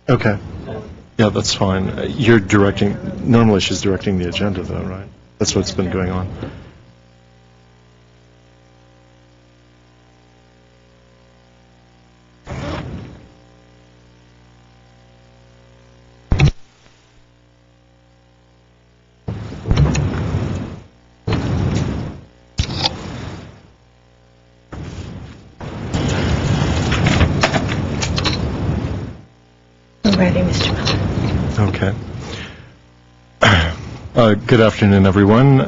Okay. Yeah, that's fine. You're directing, normally she's directing the agenda though, right? That's what's been going on. I'm ready, Mr. Miller. Okay. Good afternoon, everyone.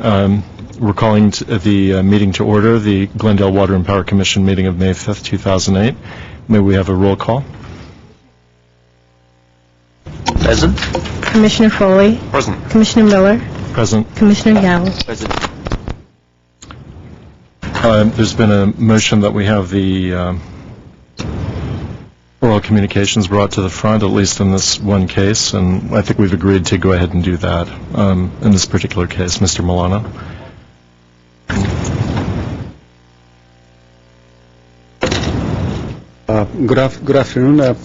We're calling the meeting to order, the Glendale Water and Power Commission meeting of May 5th, 2008. May we have a roll call? Present. Commissioner Foley. Present. Commissioner Miller. Present. Commissioner Gallo. Present. There's been a motion that we have the oral communications brought to the front, at least in this one case, and I think we've agreed to go ahead and do that in this particular case. Mr. Milano. Good afternoon,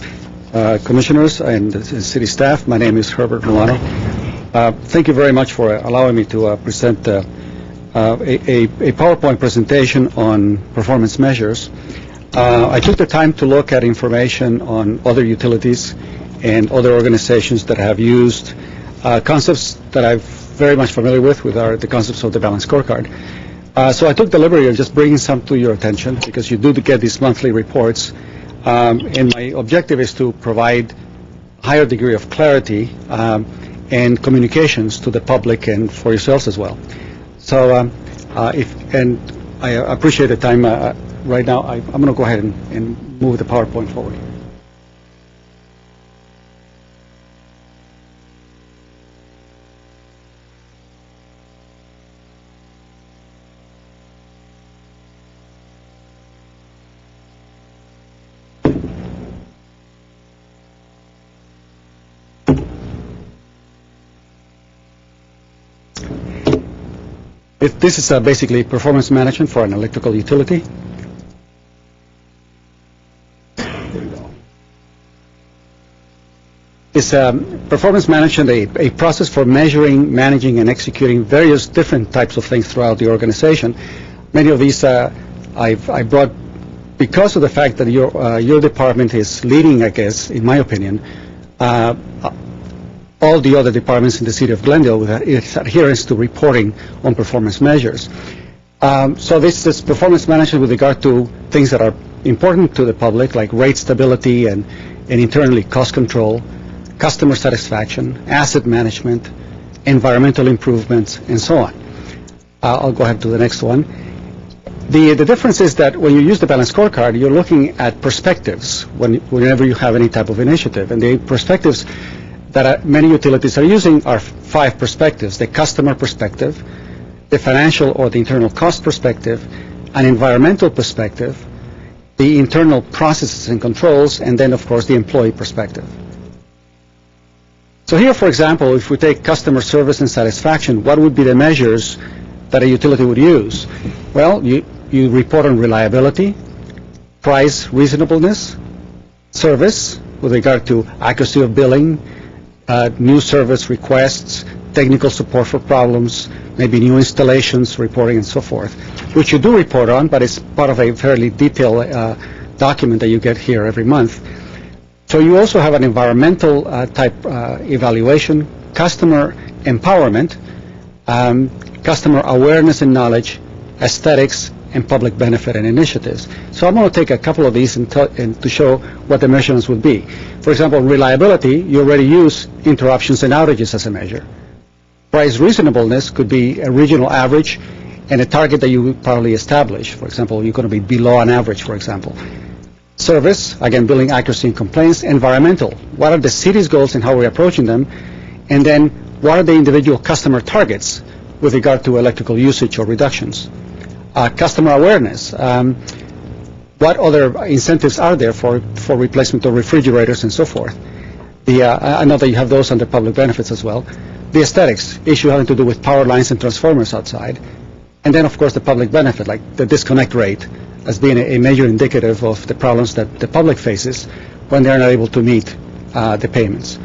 commissioners and city staff. My name is Herbert Milano. Thank you very much for allowing me to present a PowerPoint presentation on performance measures. I took the time to look at information on other utilities and other organizations that have used concepts that I'm very much familiar with the concepts of the balanced scorecard. So I took the liberty of just bringing some to your attention because you do get these monthly reports. And my objective is to provide a higher degree of clarity and communications to the public and for yourselves as well. So I appreciate the time. Right now, I'm going to go ahead and move the PowerPoint forward. This is basically performance management for an electrical utility. It's performance management, a process for measuring, managing, and executing various different types of things throughout the organization. Many of these I brought because of the fact that your department is leading, I guess, in my opinion, all the other departments in the city of Glendale with its adherence to reporting on performance measures. So this is performance management with regard to things that are important to the public, like rate stability and internally cost control, customer satisfaction, asset management, environmental improvements, and so on. I'll go ahead to the next one. The difference is that when you use the balanced scorecard, you're looking at perspectives whenever you have any type of initiative. And the perspectives that many utilities are using are 5 perspectives: the customer perspective, the financial or the internal cost perspective, an environmental perspective, the internal processes and controls, and then, of course, the employee perspective. So here, for example, if we take customer service and satisfaction, what would be the measures that a utility would use? Well, you report on reliability, price reasonableness, service with regard to accuracy of billing, new service requests, technical support for problems, maybe new installations, reporting, and so forth, which you do report on, but it's part of a fairly detailed document that you get here every month. So you also have an environmental type evaluation, customer empowerment, customer awareness and knowledge, aesthetics, and public benefit and initiatives. So I'm going to take a couple of these and to show what the measurements would be. For example, reliability, you already use interruptions and outages as a measure. Price reasonableness could be a regional average and a target that you would probably establish. For example, you're going to be below an average, for example. Service, again, billing accuracy and complaints. Environmental, what are the city's goals and how we're approaching them? And then what are the individual customer targets with regard to electrical usage or reductions? Customer awareness, what other incentives are there for replacement of refrigerators and so forth? I know that you have those under public benefits as well. The aesthetics, issue having to do with power lines and transformers outside. And then, of course, the public benefit, like the disconnect rate, as being a major indicative of the problems that the public faces when they're not able to meet the payments.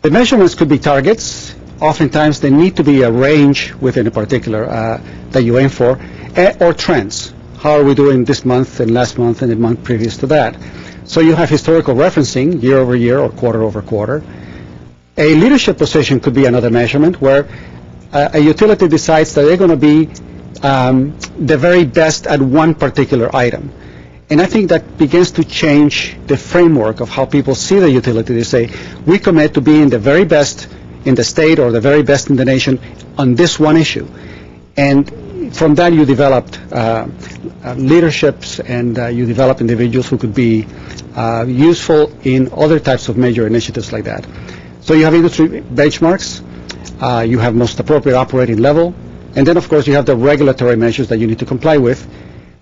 The measurements could be targets. Oftentimes, they need to be a range within a particular that you aim for, or trends. How are we doing this month and last month and the month previous to that? So you have historical referencing, year over year or quarter over quarter. A leadership position could be another measurement where a utility decides that they're going to be the very best at one particular item. And I think that begins to change the framework of how people see the utility. They say, we commit to being the very best in the state or the very best in the nation on this one issue. And from that, you developed leaderships, and you develop individuals who could be useful in other types of major initiatives like that. So you have industry benchmarks, you have most appropriate operating level, and then, of course, you have the regulatory measures that you need to comply with.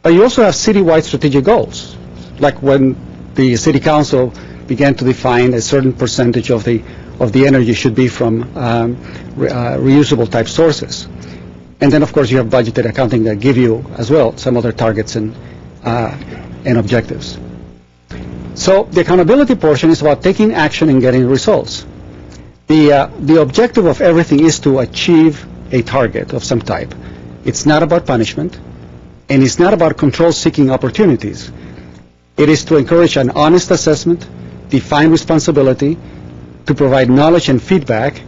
But you also have citywide strategic goals, like when the city council began to define a certain percentage of the energy should be from reusable type sources. And then, of course, you have budgeted accounting that give you, as well, some other targets and objectives. So the accountability portion is about taking action and getting results. The objective of everything is to achieve a target of some type. It's not about punishment, and it's not about control-seeking opportunities. It is to encourage an honest assessment, define responsibility, to provide knowledge and feedback,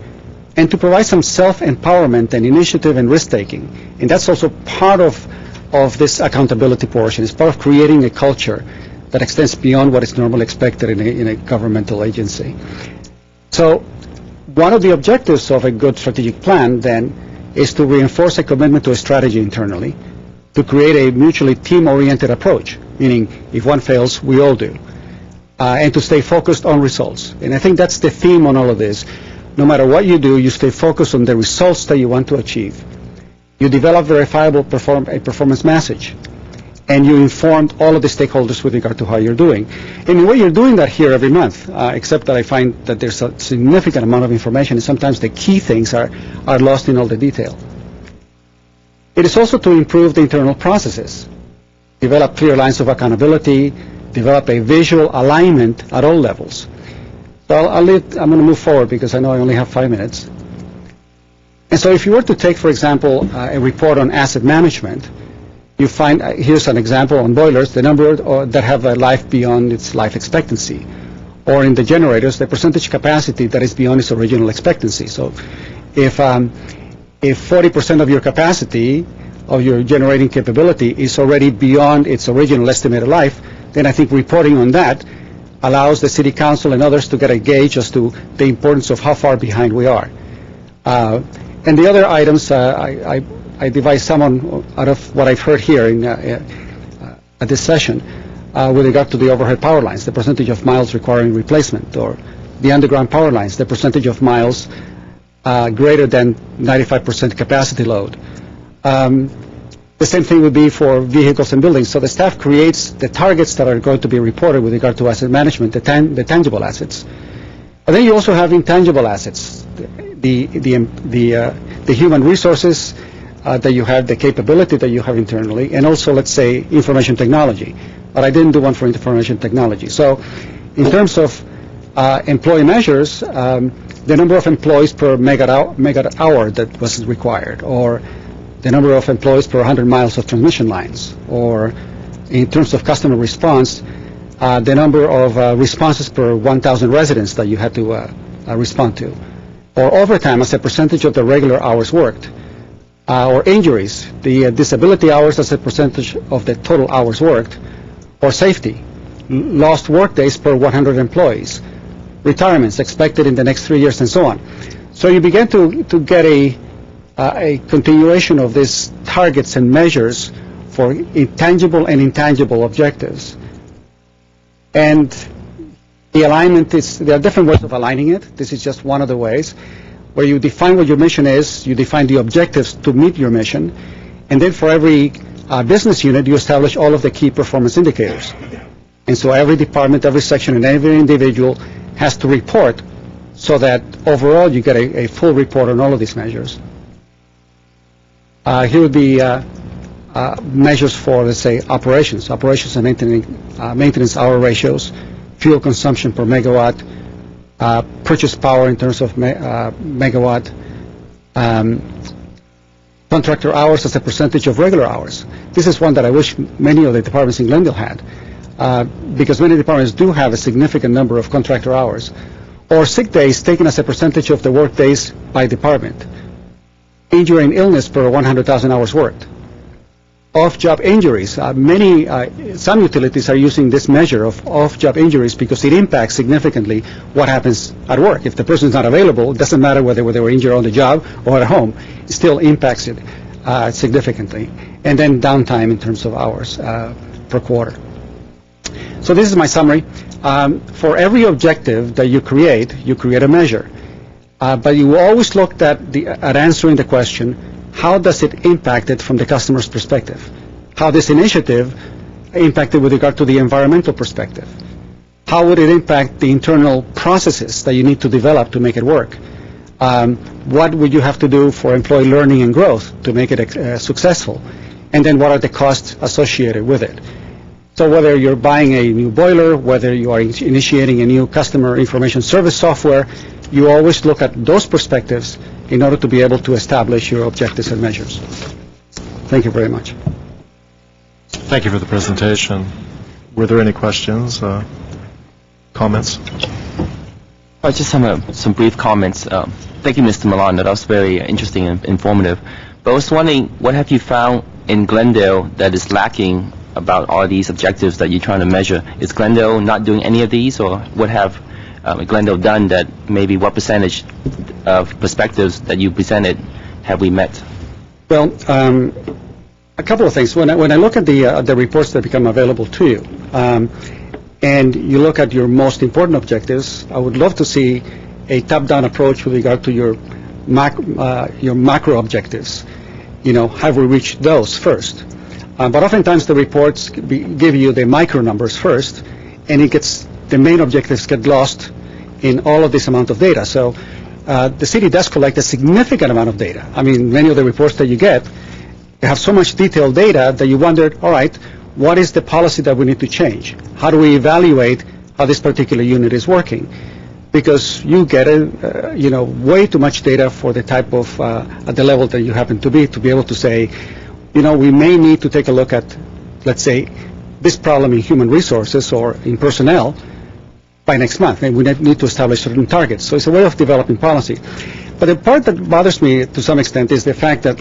and to provide some self-empowerment and initiative and risk-taking. And that's also part of this accountability portion. It's part of creating a culture that extends beyond what is normally expected in a governmental agency. So one of the objectives of a good strategic plan, then, is to reinforce a commitment to a strategy internally, to create a mutually team-oriented approach, meaning if one fails, we all do, and to stay focused on results. And I think that's the theme on all of this. No matter what you do, you stay focused on the results that you want to achieve. You develop verifiable performance message, and you informed all of the stakeholders with regard to how you're doing. And in a way, you're doing that here every month, except that I find that there's a significant amount of information, and sometimes the key things are lost in all the detail. It is also to improve the internal processes, develop clear lines of accountability, develop a visual alignment at all levels. So I'm going to move forward because I know I only have 5 minutes. And so if you were to take, for example, a report on asset management, you find, here's an example on boilers, the number that have a life beyond its life expectancy. Or in the generators, the percentage capacity that is beyond its original expectancy. So if 40% of your capacity, of your generating capability, is already beyond its original estimated life, then I think reporting on that allows the city council and others to get a gauge as to the importance of how far behind we are. And the other items, I devised some out of what I've heard here at this session with regard to the overhead power lines, the percentage of miles requiring replacement, or the underground power lines, the percentage of miles greater than 95% capacity load. The same thing would be for vehicles and buildings. So the staff creates the targets that are going to be reported with regard to asset management, the tangible assets. And then you also have intangible assets, the human resources that you have, the capability that you have internally, and also, let's say, information technology. But I didn't do one for information technology. So in terms of employee measures, the number of employees per megawatt hour that was required, or the number of employees per 100 miles of transmission lines, or in terms of customer response, the number of responses per 1,000 residents that you had to respond to, or overtime as a percentage of the regular hours worked, or injuries, the disability hours as a percentage of the total hours worked, or safety, lost work days per 100 employees, retirements expected in the next 3 years, and so on. So you begin to get a continuation of these targets and measures for tangible and intangible objectives. And the alignment there are different ways of aligning it. This is just one of the ways, where you define what your mission is, you define the objectives to meet your mission, and then for every business unit, you establish all of the key performance indicators. And so every department, every section, and every individual has to report so that overall you get a full report on all of these measures. Here would be measures for, let's say, operations and maintenance hour ratios, fuel consumption per megawatt, purchase power in terms of megawatt, contractor hours as a percentage of regular hours. This is one that I wish many of the departments in Glendale had, because many departments do have a significant number of contractor hours, or sick days taken as a percentage of the work days by department, injury and illness per 100,000 hours worked, off-job injuries. Some utilities are using this measure of off-job injuries because it impacts significantly what happens at work. If the person is not available, it doesn't matter whether they were injured on the job or at home, it still impacts it significantly. And then downtime in terms of hours per quarter. So this is my summary. For every objective that you create a measure. But you always looked at answering the question, how does it impact it from the customer's perspective? How this initiative impacted with regard to the environmental perspective? How would it impact the internal processes that you need to develop to make it work? What would you have to do for employee learning and growth to make it successful? And then what are the costs associated with it? So whether you're buying a new boiler, whether you are initiating a new customer information service software, you always look at those perspectives in order to be able to establish your objectives and measures. Thank you very much. Thank you for the presentation. Were there any questions, comments? I just have some brief comments. Thank you, Mr. Milan. That was very interesting and informative. But I was wondering, what have you found in Glendale that is lacking about all these objectives that you're trying to measure? Is Glendale not doing any of these, or what have Glendale done that maybe what percentage of perspectives that you presented have we met? Well, a couple of things. When I look at the reports that become available to you, and you look at your most important objectives, I would love to see a top-down approach with regard to your macro objectives. You know, have we reached those first? But oftentimes the reports give you the micro numbers first, and the main objectives get lost in all of this amount of data. So the city does collect a significant amount of data. I mean, many of the reports that you get have so much detailed data that you wondered, all right, what is the policy that we need to change? How do we evaluate how this particular unit is working? Because you get way too much data for the type of at the level that you happen to be able to say, we may need to take a look at, let's say, this problem in human resources or in personnel by next month, and we need to establish certain targets. So it's a way of developing policy. But the part that bothers me to some extent is the fact that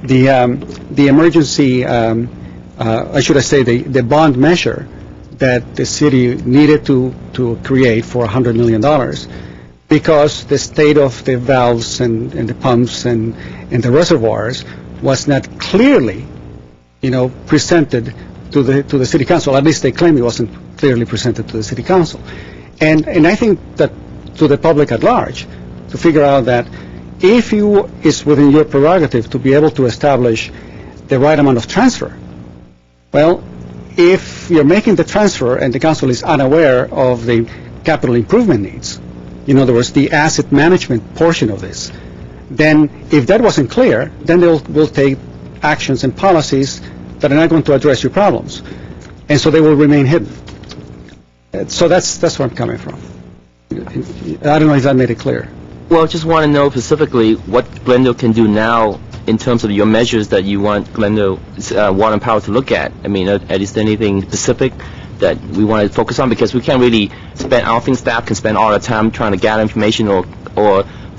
the emergency, the bond measure that the city needed to create for $100 million, because the state of the valves and the pumps and the reservoirs was not clearly, presented to the city council. At least they claim it wasn't clearly presented to the city council. And I think that to the public at large, to figure out that if it's within your prerogative to be able to establish the right amount of transfer, well, if you're making the transfer and the council is unaware of the capital improvement needs, in other words, the asset management portion of this, then if that wasn't clear, then we'll take actions and policies that are not going to address your problems. And so they will remain hidden. So that's where I'm coming from. I don't know if that made it clear. Well, just want to know specifically what Glendale can do now in terms of your measures that you want Glendale Water and Power to look at. I mean, is there anything specific that we want to focus on? Because we can't really spend, I don't think staff can spend all the time trying to gather information or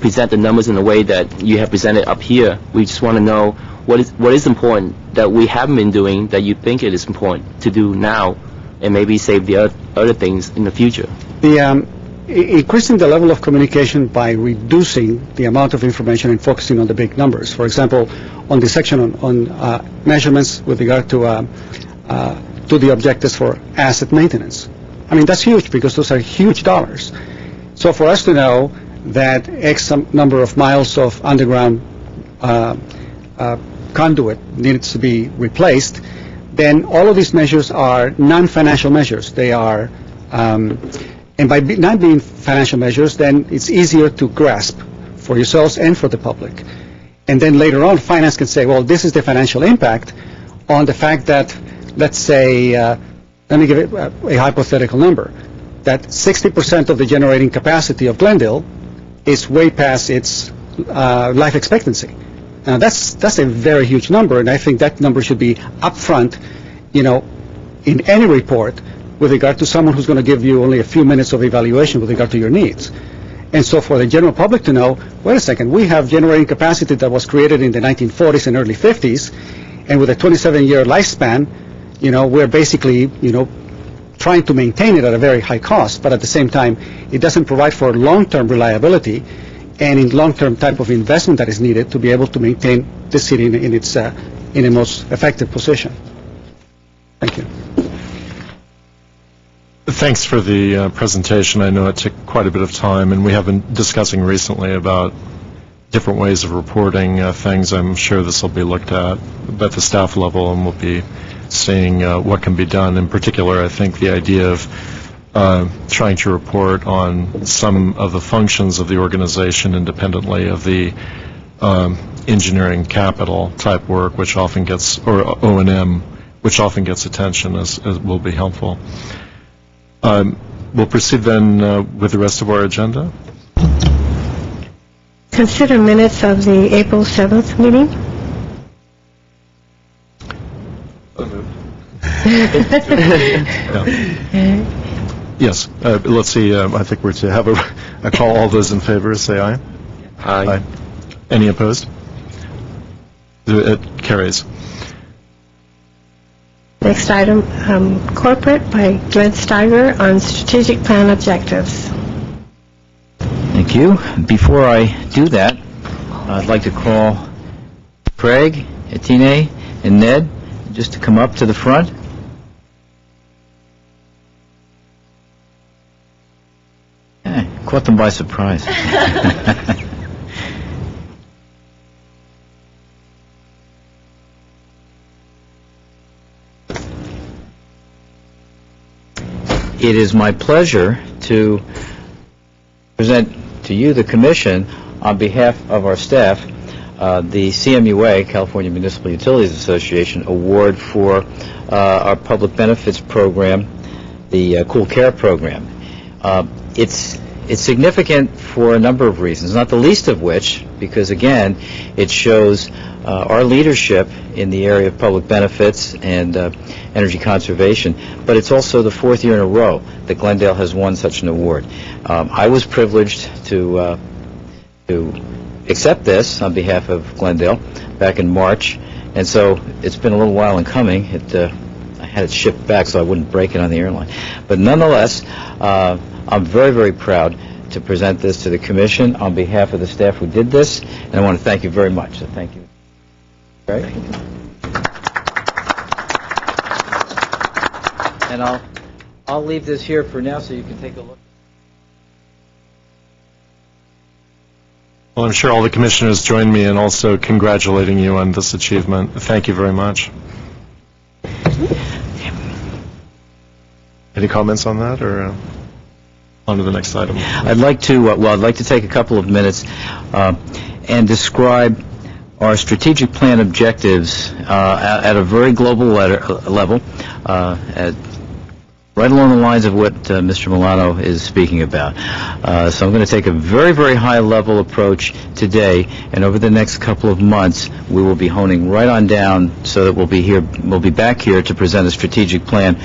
present the numbers in a way that you have presented up here. We just want to know what is important that we haven't been doing that you think it is important to do now, and maybe save the other things in the future. Increasing the level of communication by reducing the amount of information and focusing on the big numbers. For example, on the section on measurements with regard to the objectives for asset maintenance. I mean, that's huge because those are huge dollars. So for us to know that X number of miles of underground conduit needs to be replaced, then all of these measures are non-financial measures. They are, and by not being financial measures, then it's easier to grasp for yourselves and for the public. And then later on, finance can say, well, this is the financial impact on the fact that, let's say, let me give it a hypothetical number. that 60% of the generating capacity of Glendale is way past its life expectancy. Now, that's a very huge number, and I think that number should be upfront, in any report with regard to someone who's going to give you only a few minutes of evaluation with regard to your needs. And so for the general public to know, wait a second, we have generating capacity that was created in the 1940s and early 50s, and with a 27-year lifespan, we're basically, trying to maintain it at a very high cost, but at the same time, it doesn't provide for long-term reliability and in long-term type of investment that is needed to be able to maintain the city in a most effective position. Thank you. Thanks for the presentation. I know it took quite a bit of time, and we have been discussing recently about different ways of reporting things. I'm sure this will be looked at the staff level, and we'll be seeing what can be done. In particular, I think the idea of trying to report on some of the functions of the organization independently of the engineering capital type work, which often gets, or O&M, which often gets attention, as will be helpful. We'll proceed then with the rest of our agenda. Consider minutes of the April 7th meeting. Yes. Let's see. I think we're to have a call. All those in favor, say aye. Aye. Any opposed? It carries. Next item, corporate by Glenn Steiger on strategic plan objectives. Thank you. Before I do that, I'd like to call Craig, Etine, and Ned just to come up to the front. Caught them by surprise. It is my pleasure to present to you, the Commission, on behalf of our staff, the CMUA, California Municipal Utilities Association, award for our public benefits program, the Cool Care program. It's significant for a number of reasons, not the least of which, because again, it shows our leadership in the area of public benefits and energy conservation, but it's also the fourth year in a row that Glendale has won such an award. I was privileged to accept this on behalf of Glendale back in March, and so it's been a little while in coming. I had it shipped back so I wouldn't break it on the airline. But nonetheless, I'm very, very proud to present this to the Commission on behalf of the staff who did this, and I want to thank you very much. So thank you. Right? And I'll leave this here for now so you can take a look. Well, I'm sure all the commissioners join me in also congratulating you on this achievement. Thank you very much. Any comments on that, or on to the next item? I'd like to take a couple of minutes and describe our strategic plan objectives at a very global level, right along the lines of what Mr. Milano is speaking about. So I'm going to take a very, very high-level approach today, and over the next couple of months, we will be honing right on down so that we'll be back here to present a strategic plan,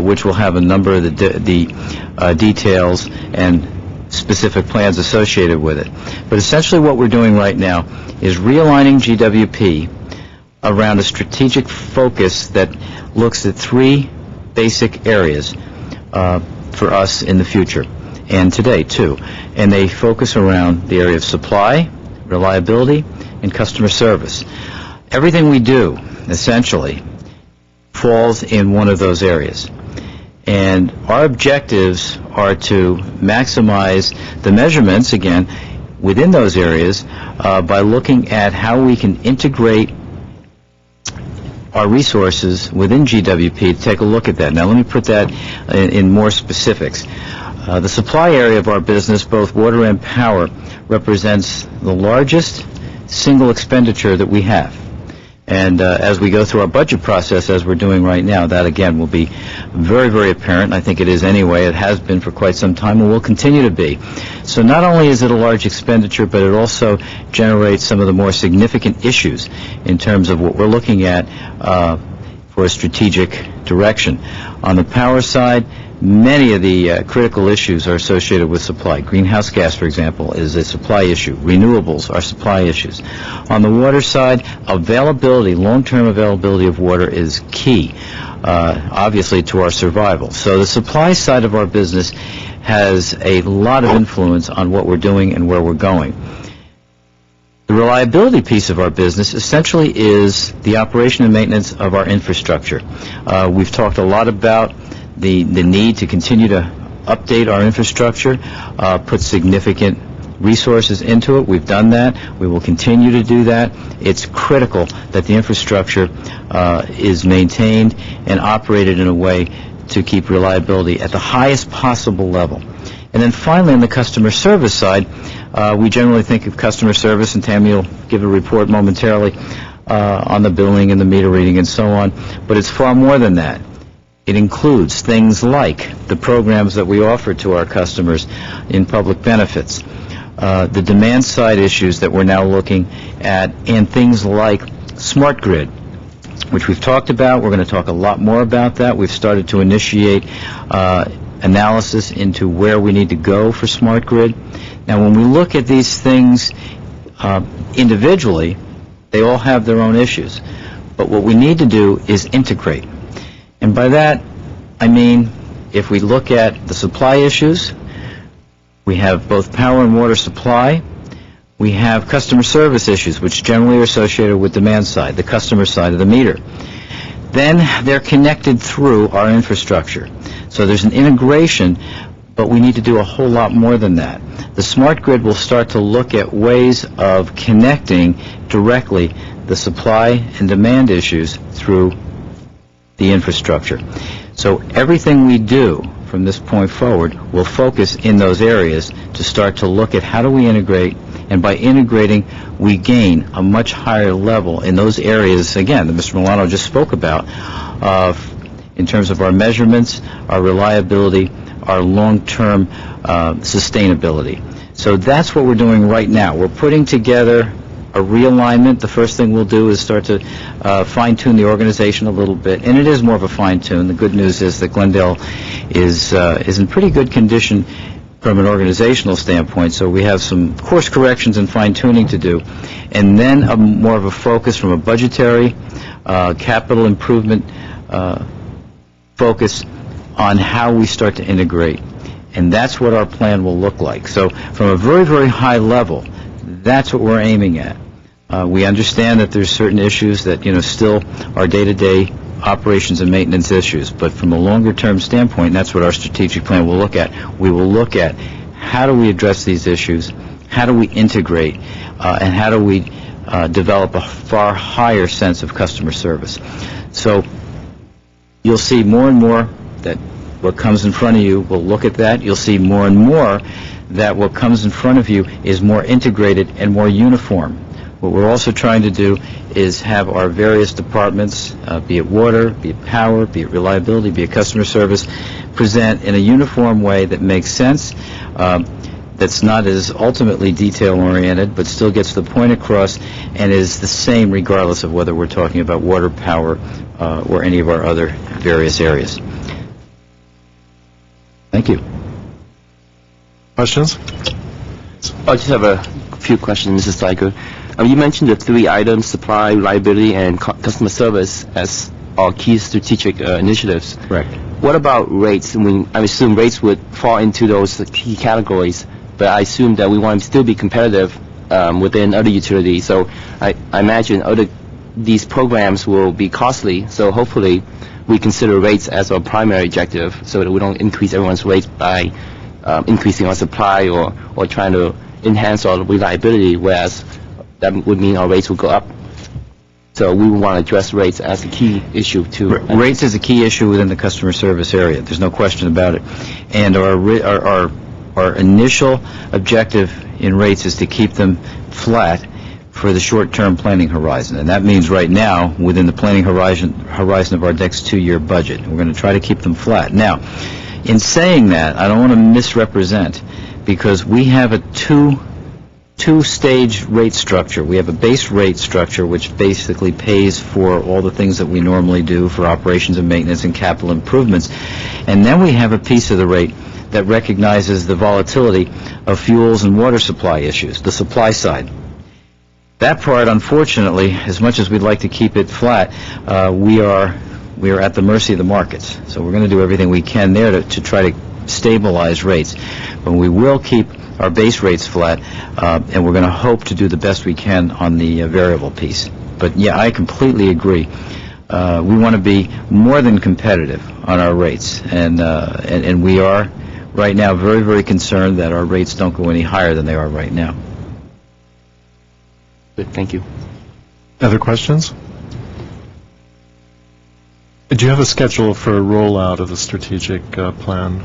which will have a number of the details and specific plans associated with it. But essentially what we're doing right now is realigning GWP around a strategic focus that looks at three basic areas for us in the future, and today too. And they focus around the area of supply, reliability, and customer service. Everything we do, essentially, falls in one of those areas. And our objectives are to maximize the measurements, again, within those areas by looking at how we can integrate our resources within GWP to take a look at that. Now, let me put that in more specifics. The supply area of our business, both water and power, represents the largest single expenditure that we have. And as we go through our budget process, as we're doing right now, that again will be very, very apparent. I think it is anyway. It has been for quite some time and will continue to be. So not only is it a large expenditure, but it also generates some of the more significant issues in terms of what we're looking at for a strategic direction. On the power side, many of the critical issues are associated with supply. Greenhouse gas, for example, is a supply issue. Renewables are supply issues. On the water side, availability, long-term availability of water is key, obviously, to our survival. So the supply side of our business has a lot of influence on what we're doing and where we're going. The reliability piece of our business essentially is the operation and maintenance of our infrastructure. We've talked a lot about the need to continue to update our infrastructure, put significant resources into it. We've done that. We will continue to do that. It's critical that the infrastructure is maintained and operated in a way to keep reliability at the highest possible level. And then finally, on the customer service side, we generally think of customer service, and Tammy will give a report momentarily on the billing and the meter reading and so on, but it's far more than that. It includes things like the programs that we offer to our customers in public benefits, the demand side issues that we're now looking at, and things like smart grid, which we've talked about. We're going to talk a lot more about that. We've started to initiate analysis into where we need to go for smart grid. Now, when we look at these things individually, they all have their own issues. But what we need to do is integrate. And by that, I mean, if we look at the supply issues, we have both power and water supply. We have customer service issues, which generally are associated with demand side, the customer side of the meter. Then they're connected through our infrastructure. So there's an integration, but we need to do a whole lot more than that. The smart grid will start to look at ways of connecting directly the supply and demand issues through the infrastructure. So everything we do from this point forward will focus in those areas to start to look at how do we integrate, and by integrating, we gain a much higher level in those areas, again, that Mr. Milano just spoke about, in terms of our measurements, our reliability, our long-term sustainability. So that's what we're doing right now. We're putting together a realignment. The first thing we'll do is start to fine-tune the organization a little bit, and it is more of a fine-tune. The good news is that Glendale is in pretty good condition from an organizational standpoint, so we have some course corrections and fine-tuning to do, and then more of a focus from a budgetary, capital improvement focus on how we start to integrate. And that's what our plan will look like. So from a very, very high level, that's what we're aiming at. We understand that there's certain issues that, still are day-to-day operations and maintenance issues, but from a longer-term standpoint, that's what our strategic plan will look at. We will look at how do we address these issues, how do we integrate, and how do we develop a far higher sense of customer service. So you'll see more and more that what comes in front of you, we'll look at that. You'll see more and more that what comes in front of you is more integrated and more uniform. What we're also trying to do is have our various departments, be it water, be it power, be it reliability, be it customer service, present in a uniform way that makes sense, that's not as ultimately detail-oriented, but still gets the point across and is the same regardless of whether we're talking about water, power, or any of our other various areas. Thank you. Questions? I just have a few questions, Mrs. Steiger. You mentioned the three items, supply, reliability, and customer service, as our key strategic initiatives. Correct. What about rates? I assume rates would fall into those key categories, but I assume that we want to still be competitive within other utilities. So I imagine these programs will be costly, so hopefully we consider rates as our primary objective so that we don't increase everyone's rates by increasing our supply or trying to enhance our reliability, whereas that would mean our rates will go up. So we want to address rates as a key issue too. Rates is a key issue within the customer service area. There's no question about it. And our initial objective in rates is to keep them flat for the short-term planning horizon. And that means right now, within the planning horizon of our next 2-year budget, we're going to try to keep them flat. Now, in saying that, I don't want to misrepresent, because we have a two-stage rate structure. We have a base rate structure, which basically pays for all the things that we normally do for operations and maintenance and capital improvements. And then we have a piece of the rate that recognizes the volatility of fuels and water supply issues, the supply side. That part, unfortunately, as much as we'd like to keep it flat, we are at the mercy of the markets. So we're going to do everything we can there to try to stabilize rates. But we will keep our base rates flat, and we're going to hope to do the best we can on the variable piece. But yeah, I completely agree. We want to be more than competitive on our rates, and we are right now very, very concerned that our rates don't go any higher than they are right now. Good, thank you. Other questions? Do you have a schedule for a rollout of the strategic plan?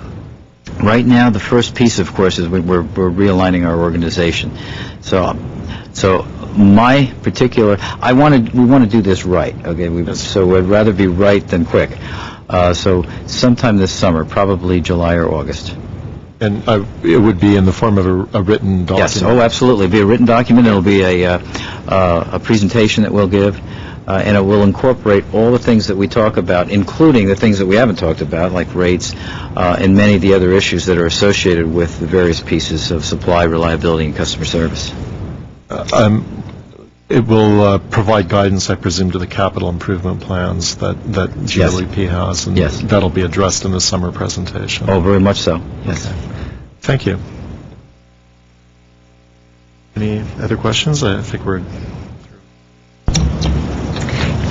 Right now, the first piece, of course, is we're realigning our organization. So my particular, we want to do this right. Okay, so we'd rather be right than quick. So sometime this summer, probably July or August. And it would be in the form of a written document? Yes. Oh, absolutely. It'll be a written document. It'll be a presentation that we'll give. And it will incorporate all the things that we talk about, including the things that we haven't talked about, like rates and many of the other issues that are associated with the various pieces of supply, reliability, and customer service. It will provide guidance, I presume, to the capital improvement plans that GLEP has, and yes, that'll be addressed in the summer presentation. Oh, very much so. Yes. Okay. Thank you. Any other questions? I think we're...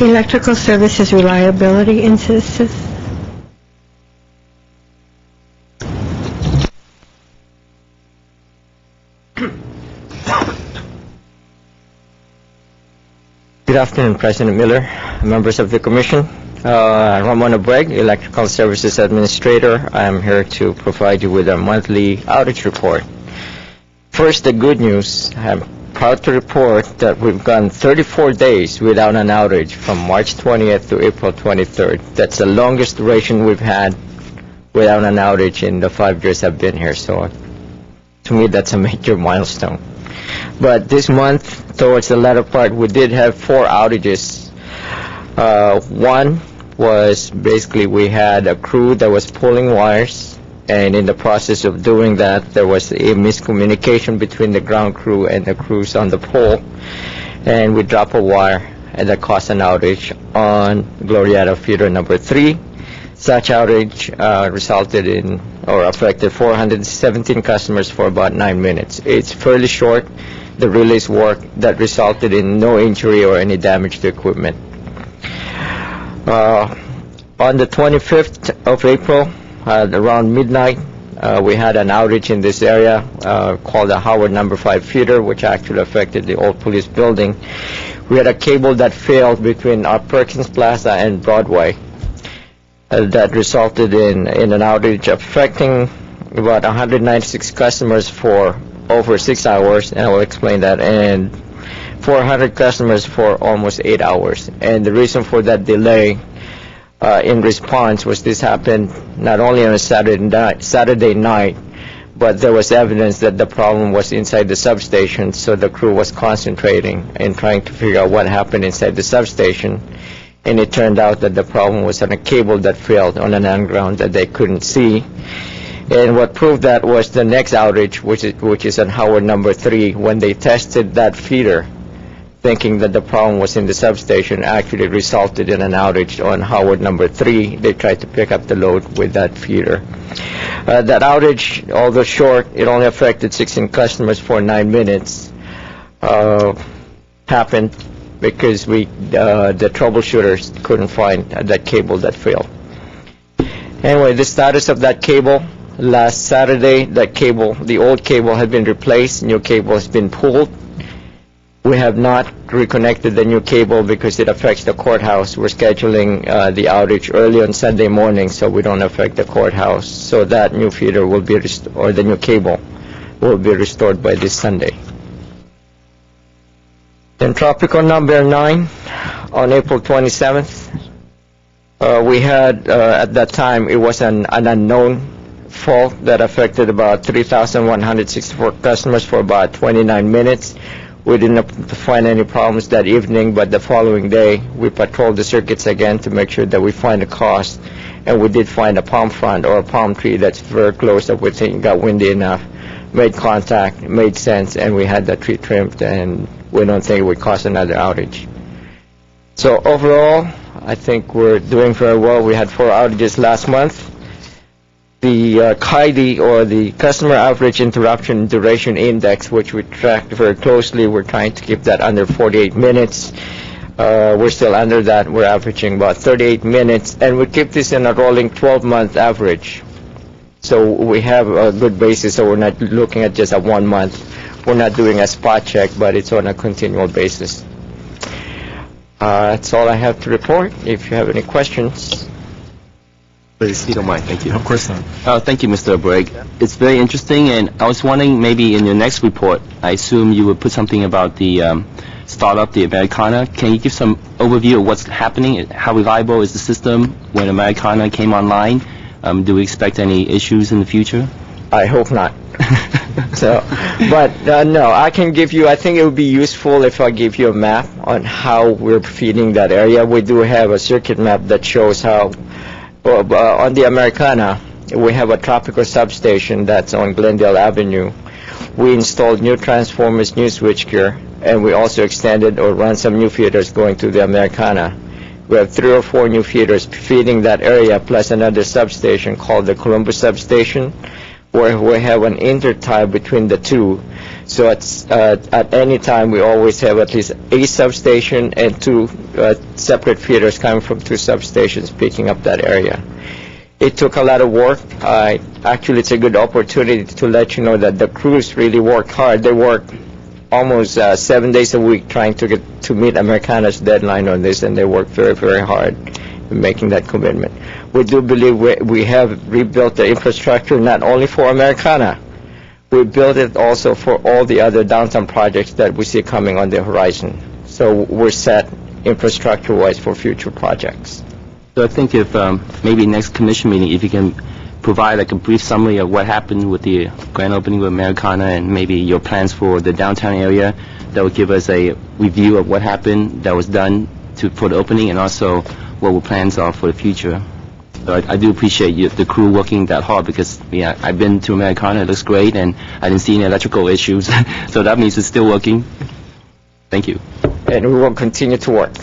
Electrical services reliability instances. Good afternoon, President Miller, members of the Commission. Ramon Abueg, Electrical Services Administrator. I am here to provide you with a monthly outage report. First, the good news. I'm proud to report that we've gone 34 days without an outage from March 20th to April 23rd. That's the longest duration we've had without an outage in the 5 years I've been here. So to me, that's a major milestone. But this month, towards the latter part, we did have 4 outages. One was basically we had a crew that was pulling wires, and in the process of doing that, there was a miscommunication between the ground crew and the crews on the pole, and we dropped a wire, and that caused an outage on Glorieta feeder number 3. Such outage resulted in or affected 417 customers for about 9 minutes. It's fairly short. The release work that resulted in no injury or any damage to equipment. On the 25th of April, around midnight, we had an outage in this area called the Howard number 5 feeder, which actually affected the old police building. We had a cable that failed between our Perkins Plaza and Broadway. That resulted in an outage affecting about 196 customers for over 6 hours, and I will explain that, and 400 customers for almost 8 hours. And the reason for that delay in response was this happened not only on a Saturday night, but there was evidence that the problem was inside the substation, so the crew was concentrating and trying to figure out what happened inside the substation. And it turned out that the problem was on a cable that failed on an underground that they couldn't see. And what proved that was the next outage, which is on Howard number 3, when they tested that feeder, thinking that the problem was in the substation, actually resulted in an outage on Howard number 3. They tried to pick up the load with that feeder. That outage, although short, it only affected 16 customers for 9 minutes, happened because the troubleshooters couldn't find that cable that failed. Anyway, the status of that cable, last Saturday, that cable, the old cable had been replaced, new cable has been pulled. We have not reconnected the new cable because it affects the courthouse. We're scheduling the outage early on Sunday morning so we don't affect the courthouse. So that new feeder will be or the new cable will be restored by this Sunday. Then tropical number 9 on April 27th. We had, at that time, it was an unknown fault that affected about 3,164 customers for about 29 minutes. We didn't find any problems that evening, but the following day, we patrolled the circuits again to make sure that we find the cause. And we did find a palm front or a palm tree that's very close that we think got windy enough, made contact, made sense, and we had that tree trimmed, and we don't think it would cause another outage. So overall, I think we're doing very well. We had 4 outages last month. The CAIDI, or the Customer Average Interruption Duration Index, which we tracked very closely, we're trying to keep that under 48 minutes. We're still under that. We're averaging about 38 minutes, and we keep this in a rolling 12-month average. So we have a good basis, so we're not looking at just a 1 month. We're not doing a spot check, but it's on a continual basis. That's all I have to report. If you have any questions. Please, if you don't mind. Thank you. Of course not. Thank you, Mr. Bragg. It's very interesting, and I was wondering, maybe in your next report, I assume you would put something about the startup, the Americana. Can you give some overview of what's happening? How reliable is the system when Americana came online? Do we expect any issues in the future? I hope not. No, I can give you, I think it would be useful if I give you a map on how we're feeding that area. We do have a circuit map that shows how, on the Americana, we have a tropical substation that's on Glendale Avenue. We installed new transformers, new switchgear, and we also extended or run some new feeders going to the Americana. We have 3 or 4 new feeders feeding that area, plus another substation called the Columbus Substation, where we have an intertie between the two. So at any time, we always have at least a substation and 2 separate feeders coming from 2 substations picking up that area. It took a lot of work. Actually, it's a good opportunity to let you know that the crews really worked hard. They worked almost 7 days a week trying to meet Americana's deadline on this, and they worked very, very hard in making that commitment. We do believe we have rebuilt the infrastructure not only for Americana, we built it also for all the other downtown projects that we see coming on the horizon. So we're set infrastructure-wise for future projects. So I think if maybe next commission meeting, if you can provide like a brief summary of what happened with the grand opening with Americana and maybe your plans for the downtown area, that would give us a review of what happened that was done for the opening, and also what our plans are for the future. So I do appreciate the crew working that hard, because I've been to Americana, it looks great, and I didn't see any electrical issues. So that means it's still working. Thank you. And we will continue to work.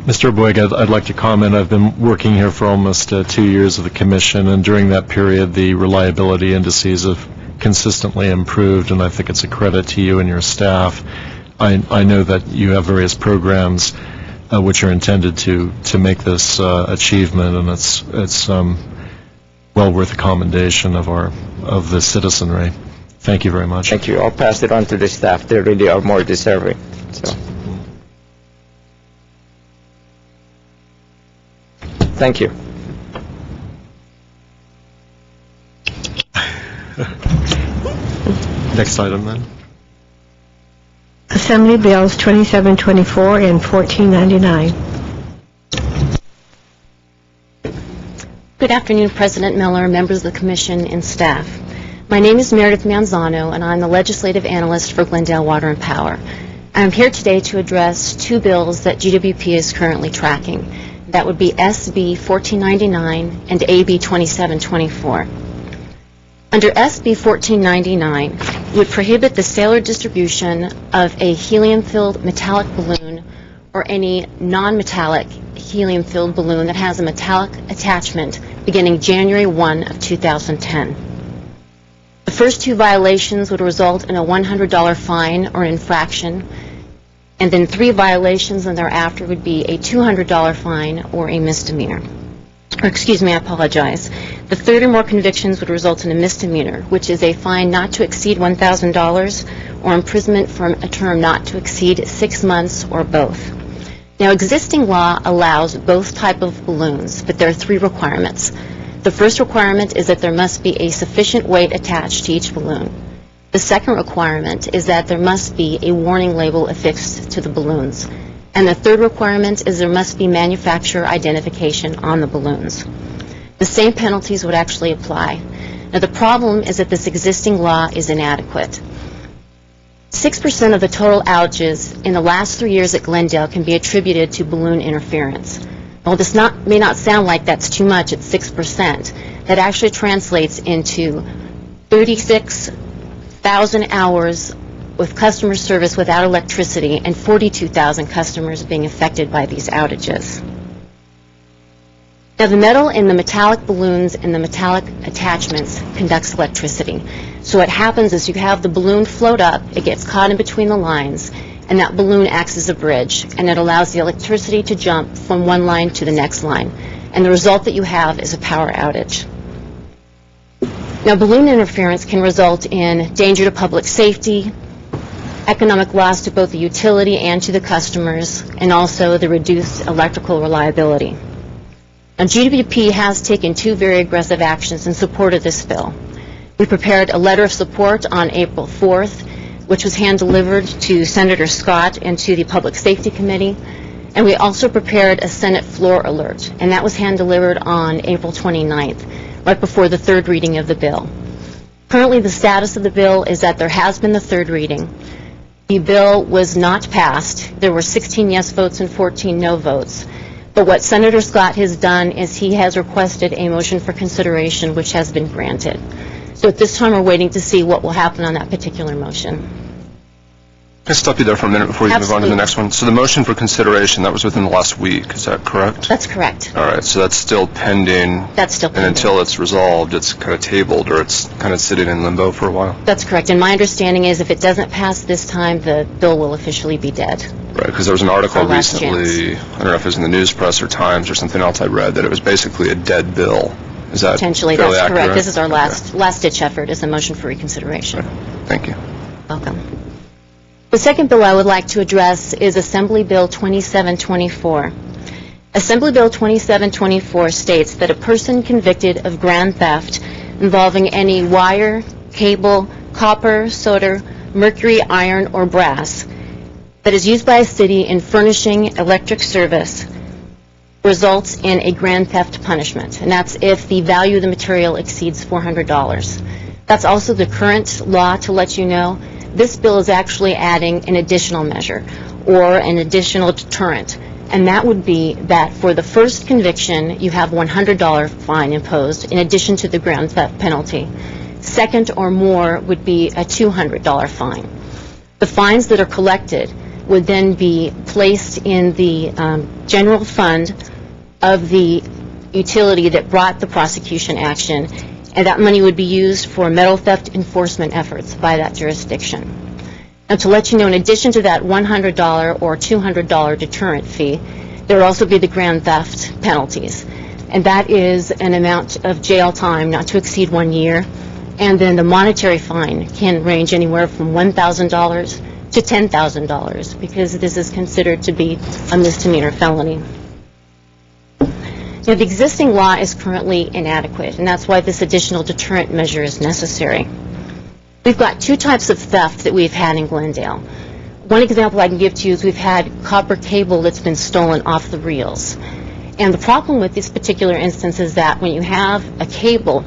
Mr. Boyd, I'd like to comment. I've been working here for almost 2 years of the commission, and during that period, the reliability indices have consistently improved, and I think it's a credit to you and your staff. I know that you have various programs which are intended to make this achievement, and it's well worth a commendation of the citizenry. Thank you very much. Thank you. I'll pass it on to the staff. They really are more deserving. So. Thank you. Next item, then. Assembly Bills 2724 and 1499. Good afternoon, President Miller, members of the Commission, and staff. My name is Meredith Manzano, and I'm the Legislative Analyst for Glendale Water and Power. I'm here today to address 2 bills that GWP is currently tracking. That would be SB 1499 and AB 2724. Under SB 1499, it would prohibit the sale or distribution of a helium-filled metallic balloon or any non-metallic helium-filled balloon that has a metallic attachment beginning January 1 of 2010. The first 2 violations would result in a $100 fine or infraction, and then 3 violations and thereafter would be a $200 fine or a misdemeanor. Or excuse me, I apologize. The 3rd or more convictions would result in a misdemeanor, which is a fine not to exceed $1,000 or imprisonment for a term not to exceed 6 months or both. Now, existing law allows both type of balloons, but there are 3 requirements. The first requirement is that there must be a sufficient weight attached to each balloon. The second requirement is that there must be a warning label affixed to the balloons. And the third requirement is there must be manufacturer identification on the balloons. The same penalties would actually apply. Now, the problem is that this existing law is inadequate. 6% of the total outages in the last 3 years at Glendale can be attributed to balloon interference. While this may not sound like that's too much at 6%, that actually translates into 36,000 hours with customer service without electricity and 42,000 customers being affected by these outages. Now, the metal in the metallic balloons and the metallic attachments conducts electricity. So what happens is you have the balloon float up, it gets caught in between the lines, and that balloon acts as a bridge, and it allows the electricity to jump from one line to the next line. And the result that you have is a power outage. Now, balloon interference can result in danger to public safety, economic loss to both the utility and to the customers, and also the reduced electrical reliability. Now, GWP has taken two very aggressive actions in support of this bill. We prepared a letter of support on April 4th, which was hand-delivered to Senator Scott and to the Public Safety Committee, and we also prepared a Senate floor alert, and that was hand-delivered on April 29th, right before the third reading of the bill. Currently, the status of the bill is that there has been the third reading. The bill was not passed. There were 16 yes votes and 14 no votes. But what Senator Scott has done is he has requested a motion for consideration, which has been granted. So at this time, we're waiting to see what will happen on that particular motion. Can I stop you there for a minute before you move on to the Absolutely. next one? So the motion for consideration, that was within the last week, is that correct? That's correct. All right, so that's still pending. That's still And pending. until it's resolved, it's kind of tabled, or it's kind of sitting in limbo for a while? That's correct. And my understanding is if it doesn't pass this time, the bill will officially be dead. Right, because there was an article Our last recently, I don't know if it was in the news press or Times or something else I read, that it was basically a dead bill. Is that Potentially, fairly that's correct. accurate? This is our Okay. last-ditch effort, is a motion for reconsideration. Thank you. Welcome. The second bill I would like to address is Assembly Bill 2724. Assembly Bill 2724 states that a person convicted of grand theft involving any wire, cable, copper, solder, mercury, iron, or brass that is used by a city in furnishing electric service results in a grand theft punishment, and that's if the value of the material exceeds $400. That's also the current law, to let you know. This bill is actually adding an additional measure or an additional deterrent, and that would be that for the first conviction, you have $100 fine imposed in addition to the grand theft penalty. Second or more would be a $200 fine. The fines that are collected would then be placed in the general fund of the utility that brought the prosecution action, and that money would be used for metal theft enforcement efforts by that jurisdiction. Now, to let you know, in addition to that $100 or $200 deterrent fee, there would also be the grand theft penalties, and that is an amount of jail time not to exceed 1 year, and then the monetary fine can range anywhere from $1,000 to $10,000 because this is considered to be a misdemeanor felony. Now, the existing law is currently inadequate, and that's why this additional deterrent measure is necessary. We've got two types of theft that we've had in Glendale. One example I can give to you is we've had copper cable that's been stolen off the reels. And the problem with this particular instance is that when you have a cable,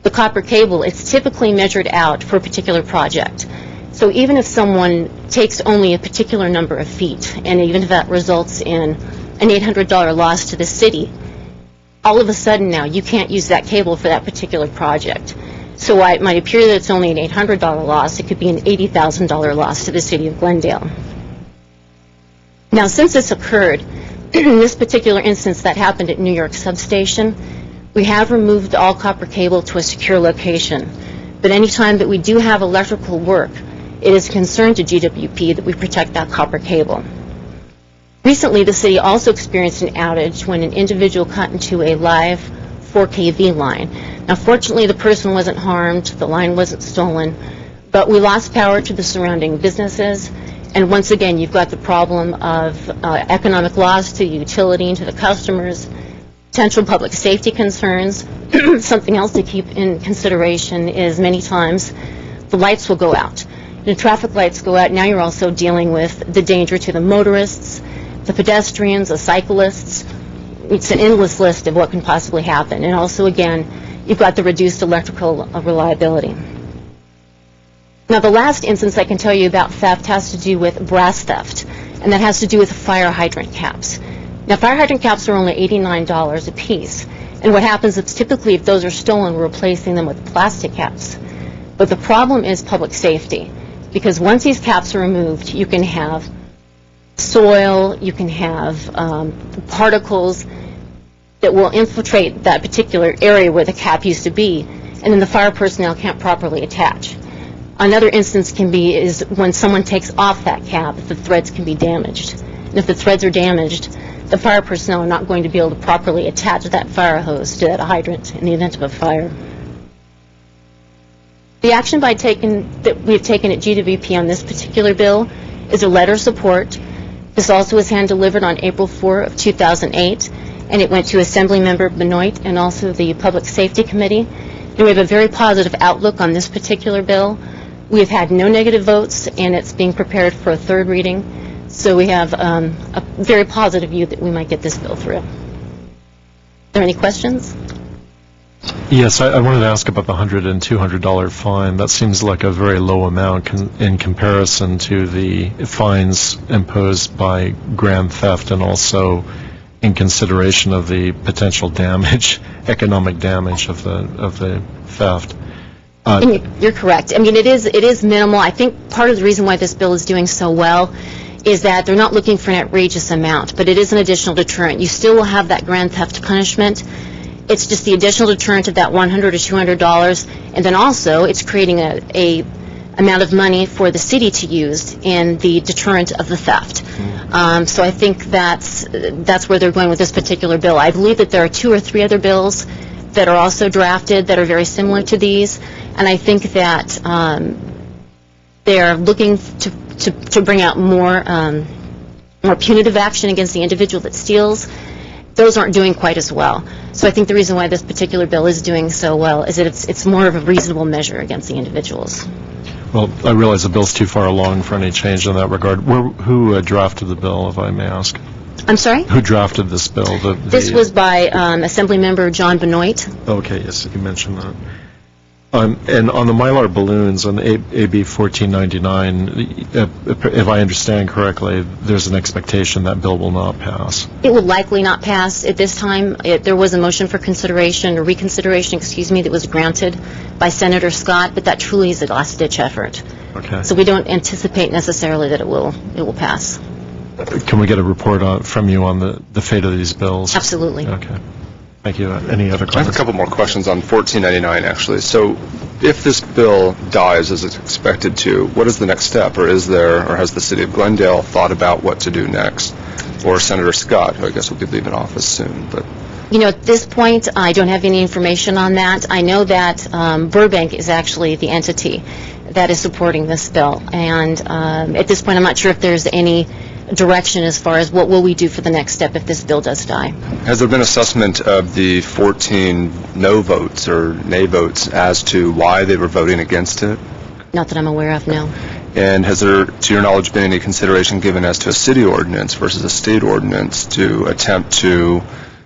the copper cable, it's typically measured out for a particular project. So even if someone takes only a particular number of feet, and even if that results in an $800 loss to the city, all of a sudden now you can't use that cable for that particular project. So while it might appear that it's only an $800 loss, it could be an $80,000 loss to the city of Glendale. Now, since this occurred, in this particular instance that happened at New York Substation, we have removed all copper cable to a secure location. But any time that we do have electrical work, it is a concern to GWP that we protect that copper cable. Recently, the city also experienced an outage when an individual cut into a live 4 kV line. Now, fortunately, the person wasn't harmed, the line wasn't stolen, but we lost power to the surrounding businesses. And once again, you've got the problem of economic loss to the utility and to the customers, potential public safety concerns. Something else to keep in consideration is many times the lights will go out. The traffic lights go out. Now you're also dealing with the danger to the motorists, the pedestrians, the cyclists. It's an endless list of what can possibly happen. And also, again, you've got the reduced electrical reliability. Now, the last instance I can tell you about theft has to do with brass theft, and that has to do with fire hydrant caps. Now, fire hydrant caps are only $89 a piece, and what happens is typically if those are stolen, we're replacing them with plastic caps. But the problem is public safety, because once these caps are removed, you can have soil, you can have particles that will infiltrate that particular area where the cap used to be, and then the fire personnel can't properly attach. Another instance is when someone takes off that cap, the threads can be damaged. And if the threads are damaged, the fire personnel are not going to be able to properly attach that fire hose to that hydrant in the event of a fire. The action that we have taken at GWP on this particular bill is a letter of support. This also was hand-delivered on April 4 of 2008, and it went to Assemblymember Benoit and also the Public Safety Committee. And we have a very positive outlook on this particular bill. We have had no negative votes, and it's being prepared for a third reading. So we have a very positive view that we might get this bill through. Are there any questions? Yes, I wanted to ask about the $100 and $200 fine. That seems like a very low amount in comparison to the fines imposed by grand theft, and also in consideration of the potential damage, economic damage of the theft. You're correct. I mean, it is minimal. I think part of the reason why this bill is doing so well is that they're not looking for an outrageous amount, but it is an additional deterrent. You still will have that grand theft punishment. It's just the additional deterrent of that $100 or $200, and then also it's creating a amount of money for the city to use in the deterrent of the theft. So I think that's where they're going with this particular bill. I believe that there are 2 or 3 other bills that are also drafted that are very similar to these, and I think that they're looking to bring out more punitive action against the individual that steals. Those aren't doing quite as well. So I think the reason why this particular bill is doing so well is that it's more of a reasonable measure against the individuals. Well, I realize the bill's too far along for any change in that regard. Who drafted the bill, if I may ask? I'm sorry? Who drafted this bill? This was by Assemblymember John Benoit. Okay, yes, you mentioned that. And on the Mylar balloons, on AB 1499, if I understand correctly, there's an expectation that bill will not pass. It will likely not pass at this time. There was a motion for consideration, or reconsideration, that was granted by Senator Scott, but that truly is a last-ditch effort. Okay. So we don't anticipate necessarily that it will pass. Can we get a report from you on the fate of these bills? Absolutely. Okay. Thank you. Any other I have questions? a couple more questions on 1499, actually. So if this bill dies as it's expected to, what is the next step? Or has the city of Glendale thought about what to do next? Or Senator Scott, who I guess will be leaving office soon. But At this point, I don't have any information on that. I know that Burbank is actually the entity that is supporting this bill. And at this point, I'm not sure if there's any direction as far as what will we do for the next step if this bill does die. has there been assessment of the 14 no votes or nay votes as to why they were voting against it? Not that I'm aware of, no. And has there, to your knowledge, been any consideration given as to a city ordinance versus a state ordinance to attempt to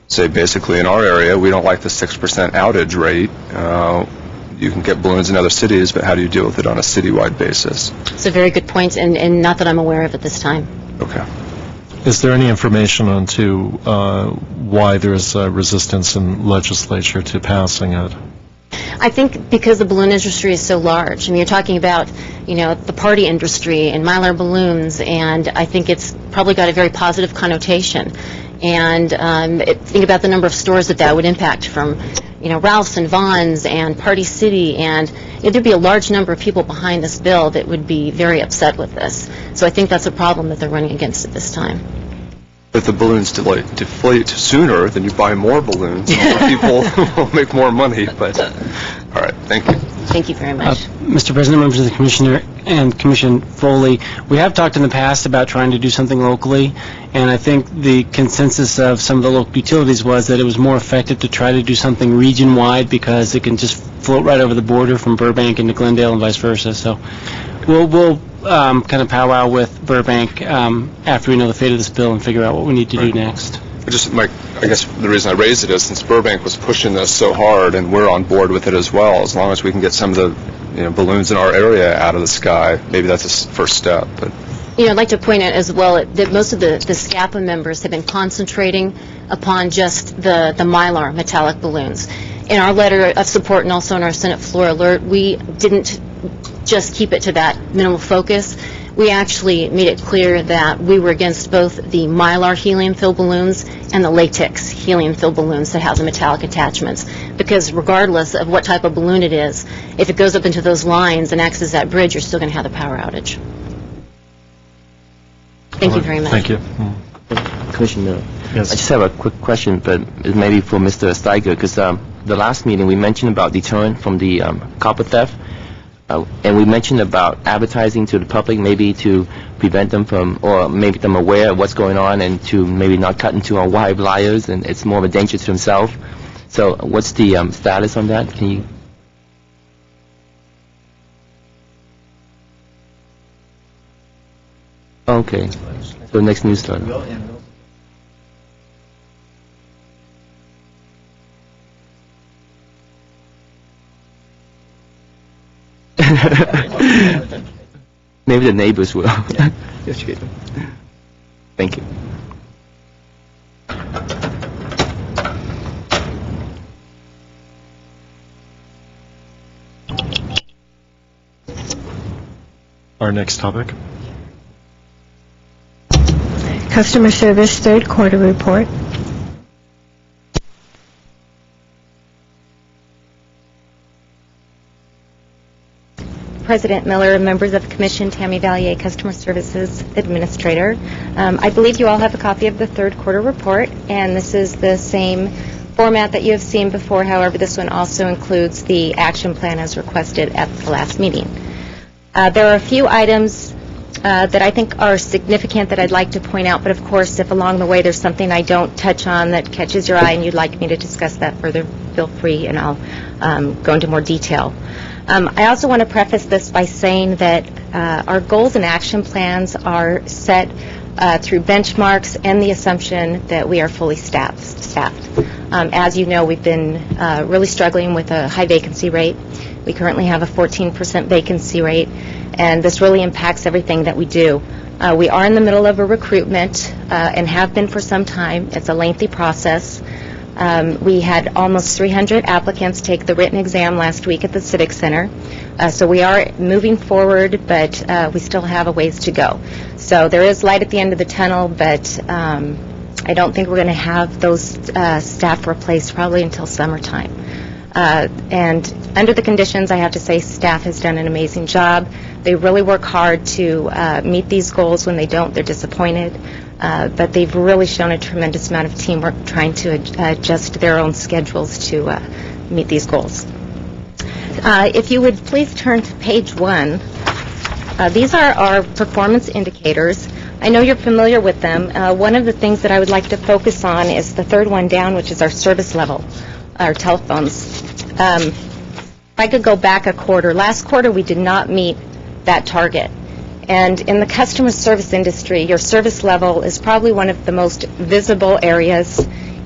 say, basically, in our area, we don't like the 6% outage rate. You can get balloons in other cities, but how do you deal with it on a citywide basis? It's a very good point, and not that I'm aware of at this time. Okay. Is there any information on why there's resistance in legislature to passing it? I think because the balloon industry is so large. I mean, you're talking about, the party industry and Mylar balloons, and I think it's probably got a very positive connotation. And think about the number of stores that would impact from, Ralph's and Vaughn's and Party City, and there'd be a large number of people behind this bill that would be very upset with this. So I think that's a problem that they're running against at this time. If the balloons deflate sooner, then you buy more balloons. More people will make more money. But all right, thank you. Thank you very much. Mr. President, members of the Commissioner, and Commissioner Foley, we have talked in the past about trying to do something locally, and I think the consensus of some of the local utilities was that it was more effective to try to do something region-wide because it can just float right over the border from Burbank into Glendale and vice versa. So we'll kind of powwow with Burbank after we know the fate of this bill and figure out what we need to do next. I guess the reason I raised it is since Burbank was pushing this so hard, and we're on board with it as well, as long as we can get some of the balloons in our area out of the sky, maybe that's a first step. But I'd like to point out as well that most of the SCAPA members have been concentrating upon just the Mylar metallic balloons. In our letter of support and also in our Senate floor alert, we didn't just keep it to that minimal focus. We actually made it clear that we were against both the Mylar helium-filled balloons and the latex helium-filled balloons that have the metallic attachments, because regardless of what type of balloon it is, if it goes up into those lines and acts as that bridge, you're still going to have the power outage. Thank you very much. Thank you. Commissioner Miller. Yes. I just have a quick question, but it may be for Mr. Steiger, because the last meeting we mentioned about deterrent from the copper theft, and we mentioned about advertising to the public, maybe to prevent them from, or make them aware of what's going on, and to maybe not cut into our wire wires, and it's more of a danger to themselves. So what's the status on that? Can you? Okay. So next newsletter. Maybe the neighbors will. Thank you. Our next topic. Customer Service Third Quarter Report. President Miller, members of the Commission, Tammy Valier, Customer Services Administrator. I believe you all have a copy of the third quarter report, and this is the same format that you have seen before. However, this one also includes the action plan as requested at the last meeting. There are a few items that I think are significant that I'd like to point out, but of course, if along the way there's something I don't touch on that catches your eye and you'd like me to discuss that further, feel free and I'll go into more detail. I also want to preface this by saying that our goals and action plans are set through benchmarks and the assumption that we are fully staffed. As you know, we've been really struggling with a high vacancy rate. We currently have a 14% vacancy rate, and this really impacts everything that we do. We are in the middle of a recruitment and have been for some time. It's a lengthy process. We had almost 300 applicants take the written exam last week at the Civic Center. So we are moving forward, but we still have a ways to go. So there is light at the end of the tunnel, but I don't think we're going to have those staff replaced probably until summertime. And under the conditions, I have to say staff has done an amazing job. They really work hard to meet these goals. When they don't, they're disappointed. But they've really shown a tremendous amount of teamwork trying to adjust their own schedules to meet these goals. If you would please turn to page 1. These are our performance indicators. I know you're familiar with them. One of the things that I would like to focus on is the third one down, which is our service level, our telephones. If I could go back a quarter, last quarter we did not meet that target. And in the customer service industry, your service level is probably one of the most visible areas.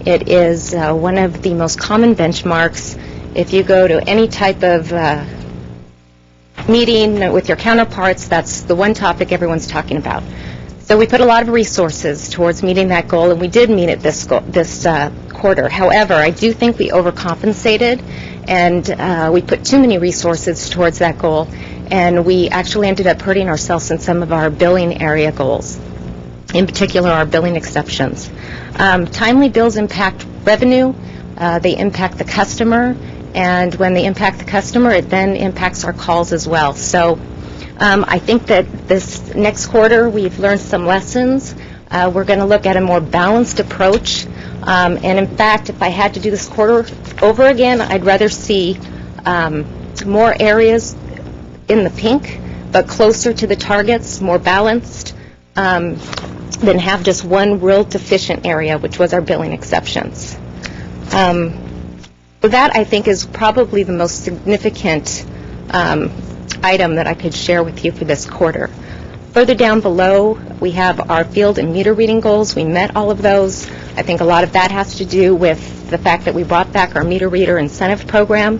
It is one of the most common benchmarks. If you go to any type of meeting with your counterparts, that's the one topic everyone's talking about. So we put a lot of resources towards meeting that goal, and we did meet it this quarter. However, I do think we overcompensated, and we put too many resources towards that goal, and we actually ended up hurting ourselves in some of our billing area goals, in particular our billing exceptions. Timely bills impact revenue, they impact the customer, and when they impact the customer, it then impacts our calls as well. So I think that this next quarter we've learned some lessons. We're going to look at a more balanced approach, and in fact, if I had to do this quarter over again, I'd rather see more areas in the pink but closer to the targets, more balanced, than have just one real deficient area, which was our billing exceptions. So that, I think, is probably the most significant item that I could share with you for this quarter. Further down below, we have our field and meter reading goals. We met all of those. I think a lot of that has to do with the fact that we brought back our meter reader incentive program.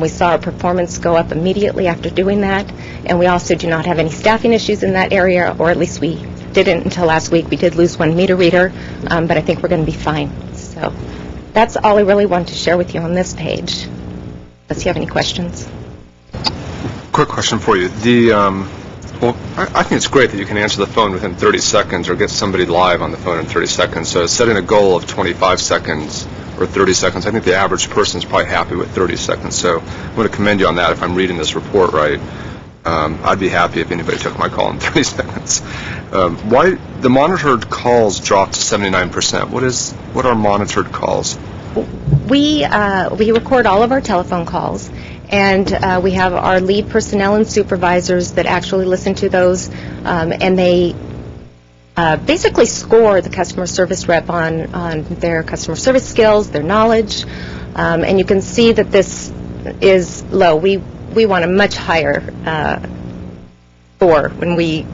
We saw our performance go up immediately after doing that, and we also do not have any staffing issues in that area, or at least we didn't until last week. We did lose one meter reader, but I think we're going to be fine. So that's all I really wanted to share with you on this page. Unless you have any questions. Quick question for you. Well, I think it's great that you can answer the phone within 30 seconds or get somebody live on the phone in 30 seconds. So setting a goal of 25 seconds or 30 seconds, I think the average person is probably happy with 30 seconds. So I'm going to commend you on that if I'm reading this report right. I'd be happy if anybody took my call in 30 seconds. Why the monitored calls dropped to 79%? What are monitored calls? We record all of our telephone calls, and we have our lead personnel and supervisors that actually listen to those, and they basically score the customer service rep on their customer service skills, their knowledge, and you can see that this is low. We want a much higher score when we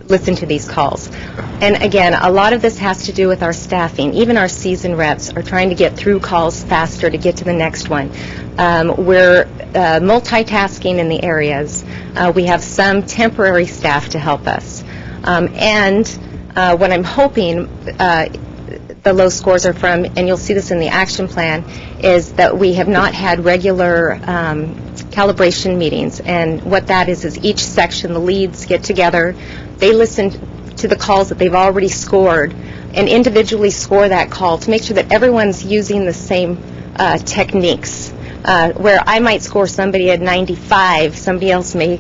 listen to these calls. And again, a lot of this has to do with our staffing. Even our seasoned reps are trying to get through calls faster to get to the next one. We're multitasking in the areas. We have some temporary staff to help us. And what I'm hoping the low scores are from, and you'll see this in the action plan, is that we have not had regular calibration meetings. And what that is each section, the leads get together, they listen to the calls that they've already scored and individually score that call to make sure that everyone's using the same techniques. Where I might score somebody at 95, somebody else may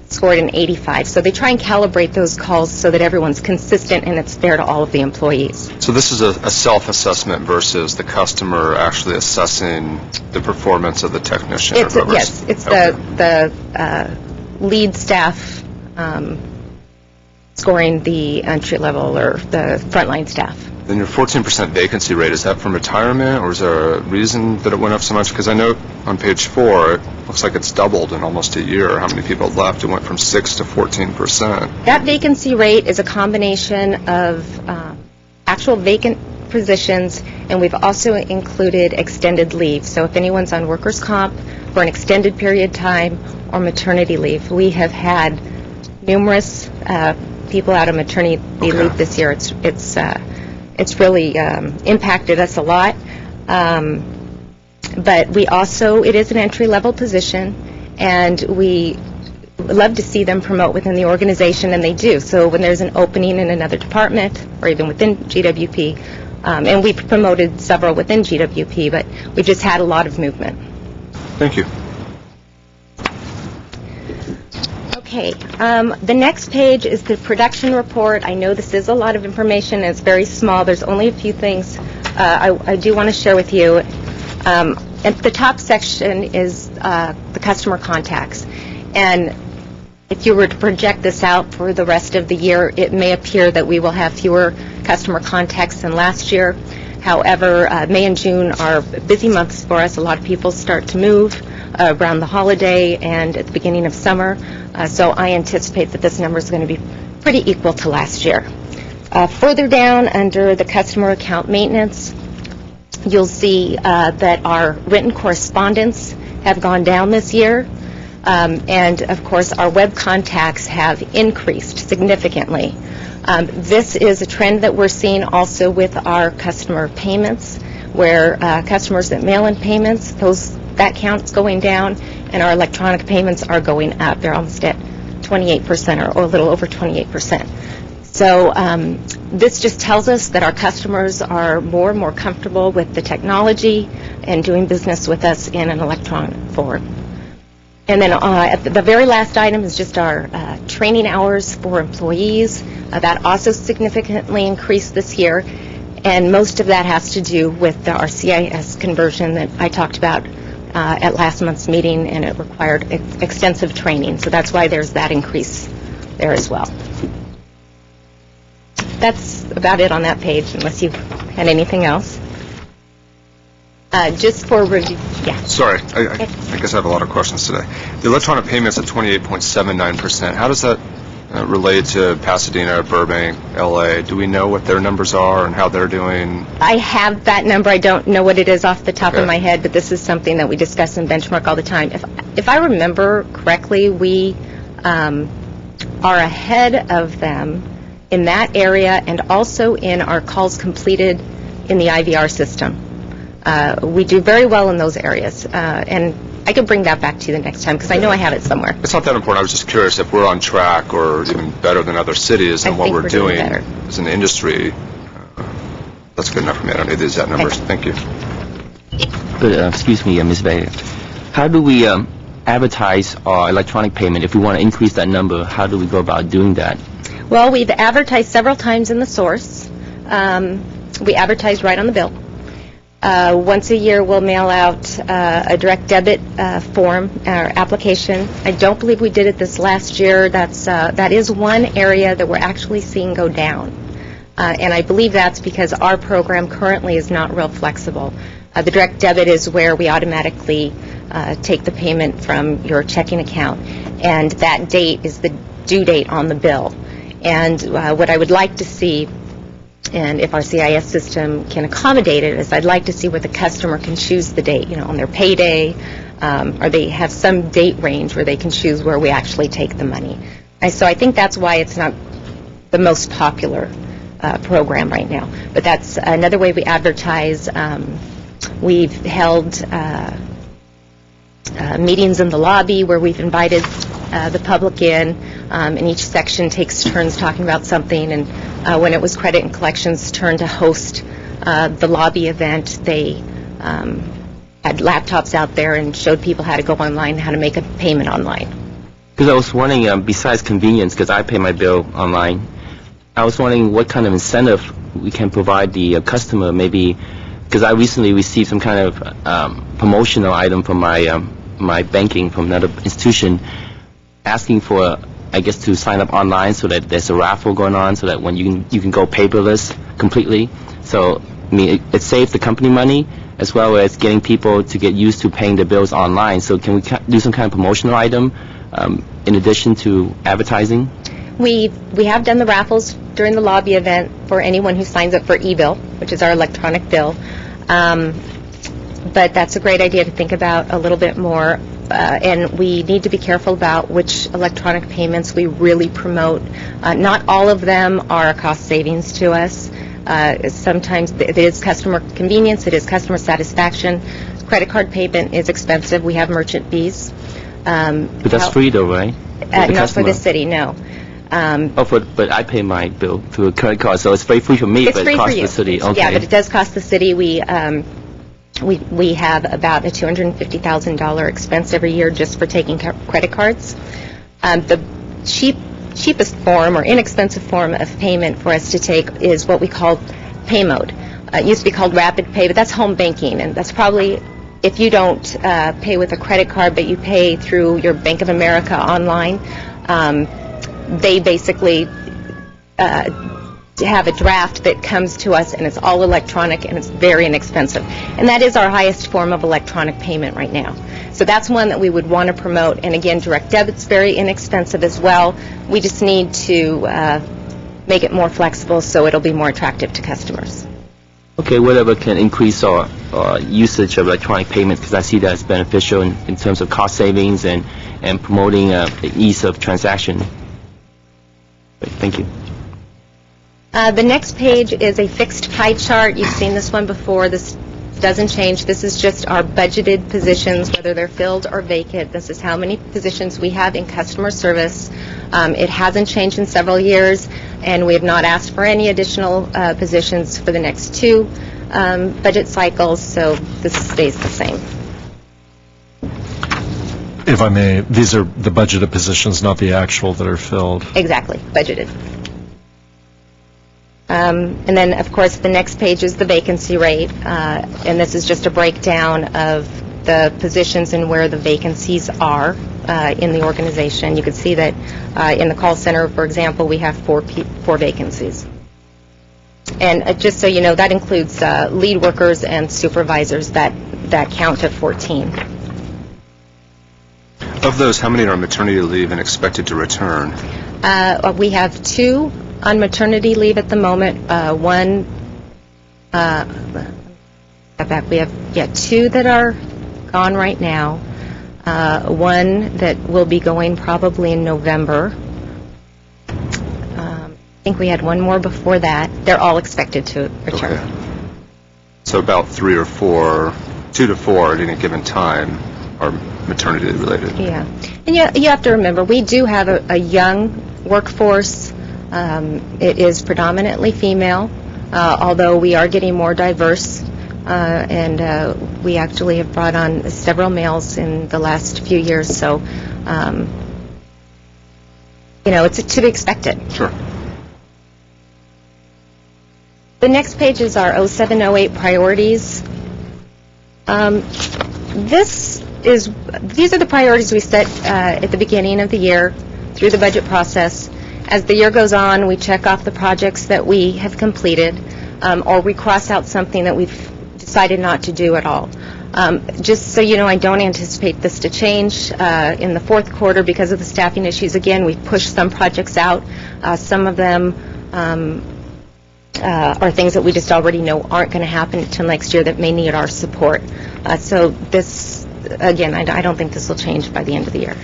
score it an 85. So they try and calibrate those calls so that everyone's consistent and it's fair to all of the employees. So this is a self-assessment versus the customer actually assessing the performance of the technician? Yes, it's okay. the lead staff scoring the entry level or the frontline staff. Then your 14% vacancy rate, is that from retirement, or is there a reason that it went up so much? Because I know on page 4, it looks like it's doubled in almost a year. How many people left? It went from 6 to 14%. That vacancy rate is a combination of actual vacant positions, and we've also included extended leave. So if anyone's on workers' comp for an extended period of time or maternity leave, we have had numerous people out of maternity leave this year. It's really impacted us a lot. But we also, it is an entry-level position, and we love to see them promote within the organization, and they do. So when there's an opening in another department, or even within GWP, and we've promoted several within GWP, but we've just had a lot of movement. Thank you. Okay, the next page is the production report. I know this is a lot of information, and it's very small. There's only a few things I do want to share with you. At the top section is the customer contacts. And if you were to project this out for the rest of the year, it may appear that we will have fewer customer contacts than last year. However, May and June are busy months for us. A lot of people start to move around the holiday and at the beginning of summer. So I anticipate that this number is going to be pretty equal to last year. Further down under the customer account maintenance, you'll see that our written correspondence have gone down this year. And, of course, our web contacts have increased significantly. This is a trend that we're seeing also with our customer payments, where customers that mail in payments, that count's going down, and our electronic payments are going up. They're almost at 28% or a little over 28%. So this just tells us that our customers are more and more comfortable with the technology and doing business with us in an electronic form. And then at the very last item is just our training hours for employees. That also significantly increased this year, and most of that has to do with our CIS conversion that I talked about at last month's meeting, and it required extensive training. So that's why there's that increase there as well. That's about it on that page, unless you had anything else. Just for review, yeah. Sorry, I guess I have a lot of questions today. The electronic payments at 28.79%, how does that relate to Pasadena, Burbank, LA? Do we know what their numbers are and how they're doing? I have that number. I don't know what it is off the top of my head, but this is something that we discuss and benchmark all the time. If I remember correctly, we are ahead of them in that area and also in our calls completed in the IVR system. We do very well in those areas, and I could bring that back to you the next time because I know I have it somewhere. It's not that important. I was just curious if we're on track or even better than other cities and what we're doing as an industry. That's good enough for me. I don't need the exact numbers. Thank you. But, excuse me, Ms. Bayer. How do we advertise our electronic payment? If we want to increase that number, how do we go about doing that? Well, we've advertised several times in the source. We advertise right on the bill. Once a year, we'll mail out a direct debit form or application. I don't believe we did it this last year. That is one area that we're actually seeing go down. And I believe that's because our program currently is not real flexible. The direct debit is where we automatically take the payment from your checking account, and that date is the due date on the bill. And what I would like to see, and if our CIS system can accommodate it, is I'd like to see where the customer can choose the date, on their payday, or they have some date range where they can choose where we actually take the money. So I think that's why it's not the most popular program right now. But that's another way we advertise. We've held meetings in the lobby where we've invited the public in, and each section takes turns talking about something. And when it was Credit and Collections' turn to host the lobby event, they had laptops out there and showed people how to go online, how to make a payment online. Because I was wondering, besides convenience, because I pay my bill online, I was wondering what kind of incentive we can provide the customer, maybe, because I recently received some kind of promotional item from my banking from another institution, asking for, I guess, to sign up online so that there's a raffle going on, so that when you can go paperless completely. So, I mean, it saves the company money as well as getting people to get used to paying their bills online. So can we do some kind of promotional item in addition to advertising? We have done the raffles during the lobby event for anyone who signs up for e-bill, which is our electronic bill. But that's a great idea to think about a little bit more. And we need to be careful about which electronic payments we really promote. Not all of them are a cost savings to us. Sometimes it is customer convenience, it is customer satisfaction. Credit card payment is expensive. We have merchant fees. But that's free though, right? Not for the city, no. But I pay my bill through a credit card, so it's very free for me, but it costs the city. Okay. Yeah, but it does cost the city. We have about a $250,000 expense every year just for taking credit cards. The cheapest form or inexpensive form of payment for us to take is what we call pay mode. It used to be called rapid pay, but that's home banking, and that's probably if you don't pay with a credit card but you pay through your Bank of America online. They basically have a draft that comes to us, and it's all electronic, and it's very inexpensive. And that is our highest form of electronic payment right now. So that's one that we would want to promote. And again, direct debit's very inexpensive as well. We just need to make it more flexible so it'll be more attractive to customers. Okay, whatever can increase our usage of electronic payments, because I see that as beneficial in terms of cost savings and promoting the ease of transaction. Thank you. The next page is a fixed pie chart. You've seen this one before. This doesn't change. This is just our budgeted positions, whether they're filled or vacant. This is how many positions we have in customer service. It hasn't changed in several years, and we have not asked for any additional positions for the next two budget cycles, so this stays the same. If I may, these are the budgeted positions, not the actual that are filled. Exactly, budgeted. And then, of course, the next page is the vacancy rate, and this is just a breakdown of the positions and where the vacancies are in the organization. You can see that in the call center, for example, we have four vacancies. And just so you know, that includes lead workers and supervisors. That count to 14. Of those, how many are on maternity leave and expected to return? We have 2 on maternity leave at the moment. One, we have 2 that are gone right now. One that will be going probably in November. I think we had one more before that. They're all expected to return. Okay. So about 3 or 4, 2 to 4 at any given time are maternity related. Yeah. And you have to remember, we do have a young workforce. It is predominantly female, although we are getting more diverse. And we actually have brought on several males in the last few years. So, it's to be expected. Sure. The next page is our 0708 priorities. These are the priorities we set at the beginning of the year through the budget process. As the year goes on, we check off the projects that we have completed, or we cross out something that we've decided not to do at all. Just so you know, I don't anticipate this to change in the fourth quarter because of the staffing issues. Again, we've pushed some projects out. Some of them are things that we just already know aren't going to happen until next year that may need our support. So this, again, I don't think this will change by the end of the year.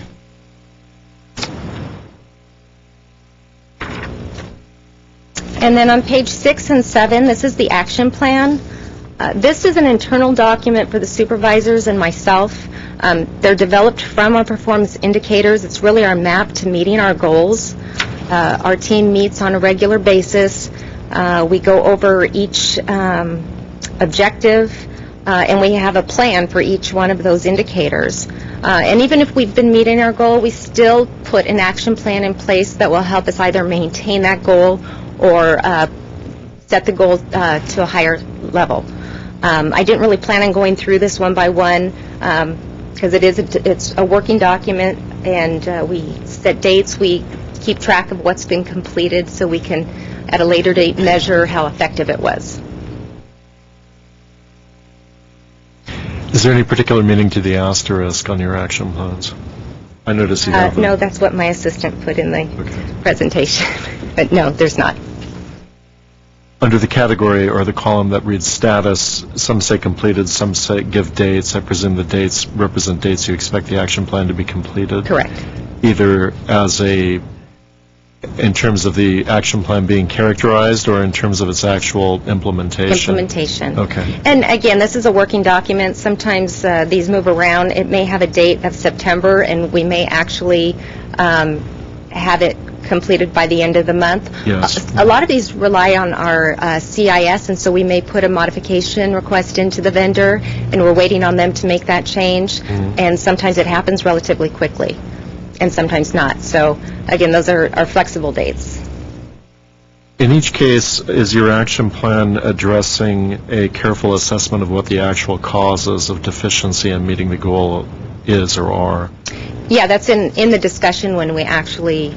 And then on page 6 and 7, this is the action plan. This is an internal document for the supervisors and myself. They're developed from our performance indicators. It's really our map to meeting our goals. Our team meets on a regular basis. We go over each objective, and we have a plan for each one of those indicators. And even if we've been meeting our goal, we still put an action plan in place that will help us either maintain that goal or set the goal to a higher level. I didn't really plan on going through this one by one because it's a working document, and we set dates. We keep track of what's been completed so we can, at a later date, measure how effective it was. Is there any particular meaning to the asterisk on your action plans? I notice you have No, that's what my assistant put in the presentation. But no, there's not. Under the category or the column that reads status, some say completed, some say give dates. I presume the dates represent dates you expect the action plan to be completed? Correct. Either in terms of the action plan being characterized or in terms of its actual implementation? Implementation. Okay. And again, this is a working document. Sometimes these move around. It may have a date of September, and we may actually have it completed by the end of the month. Yes. A lot of these rely on our CIS, and so we may put a modification request into the vendor, and we're waiting on them to make that change. Mm-hmm. And sometimes it happens relatively quickly, and sometimes not. So, again, those are flexible dates. In each case, is your action plan addressing a careful assessment of what the actual causes of deficiency in meeting the goal is or are? Yeah, that's in the discussion when we actually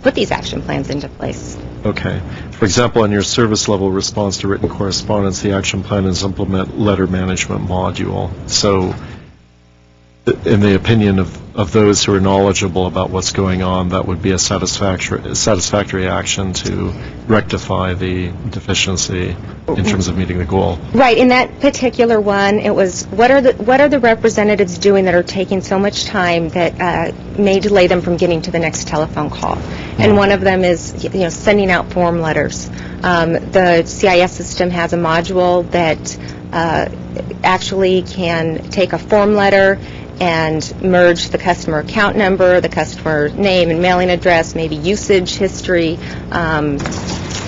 put these action plans into place. Okay. For example, in your service level response to written correspondence, the action plan is implement letter management module. So, in the opinion of those who are knowledgeable about what's going on, that would be a satisfactory action to rectify the deficiency in terms of meeting the goal. Right. In that particular one, it was what are the representatives doing that are taking so much time that may delay them from getting to the next telephone call? And one of them is sending out form letters. The CIS system has a module that actually can take a form letter and merge the customer account number, the customer name and mailing address, maybe usage history,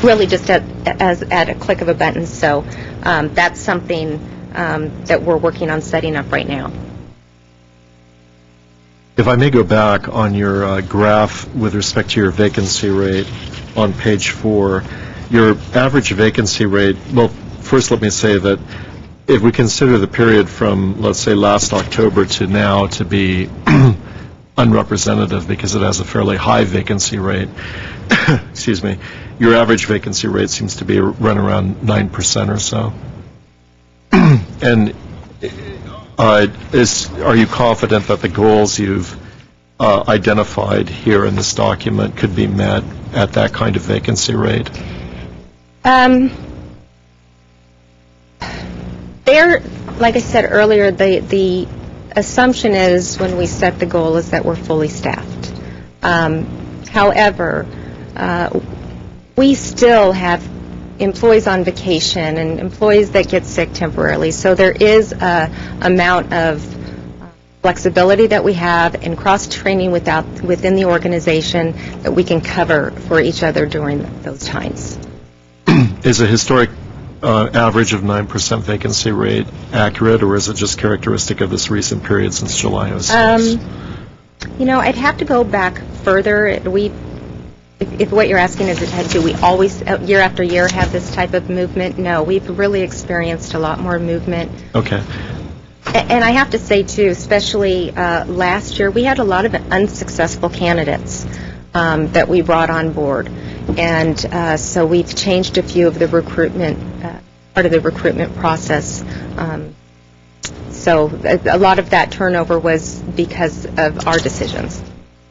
really just at a click of a button. So that's something that we're working on setting up right now. If I may go back on your graph with respect to your vacancy rate on page 4, your average vacancy rate, well, first let me say that if we consider the period from, let's say, last October to now to be unrepresentative because it has a fairly high vacancy rate, excuse me, your average vacancy rate seems to be run around 9% or so. And are you confident that the goals you've identified here in this document could be met at that kind of vacancy rate? Like I said earlier, the assumption is when we set the goal is that we're fully staffed. However, we still have employees on vacation and employees that get sick temporarily, so there is a amount of flexibility that we have and cross-training within the organization that we can cover for each other during those times. Is a historic average of 9% vacancy rate accurate, or is it just characteristic of this recent period since July 06? I'd have to go back further. If what you're asking is, do we always, year after year, have this type of movement? No, we've really experienced a lot more movement. Okay. And I have to say, too, especially last year, we had a lot of unsuccessful candidates that we brought on board. And so we've changed a few of the recruitment, part of the recruitment process. So a lot of that turnover was because of our decisions.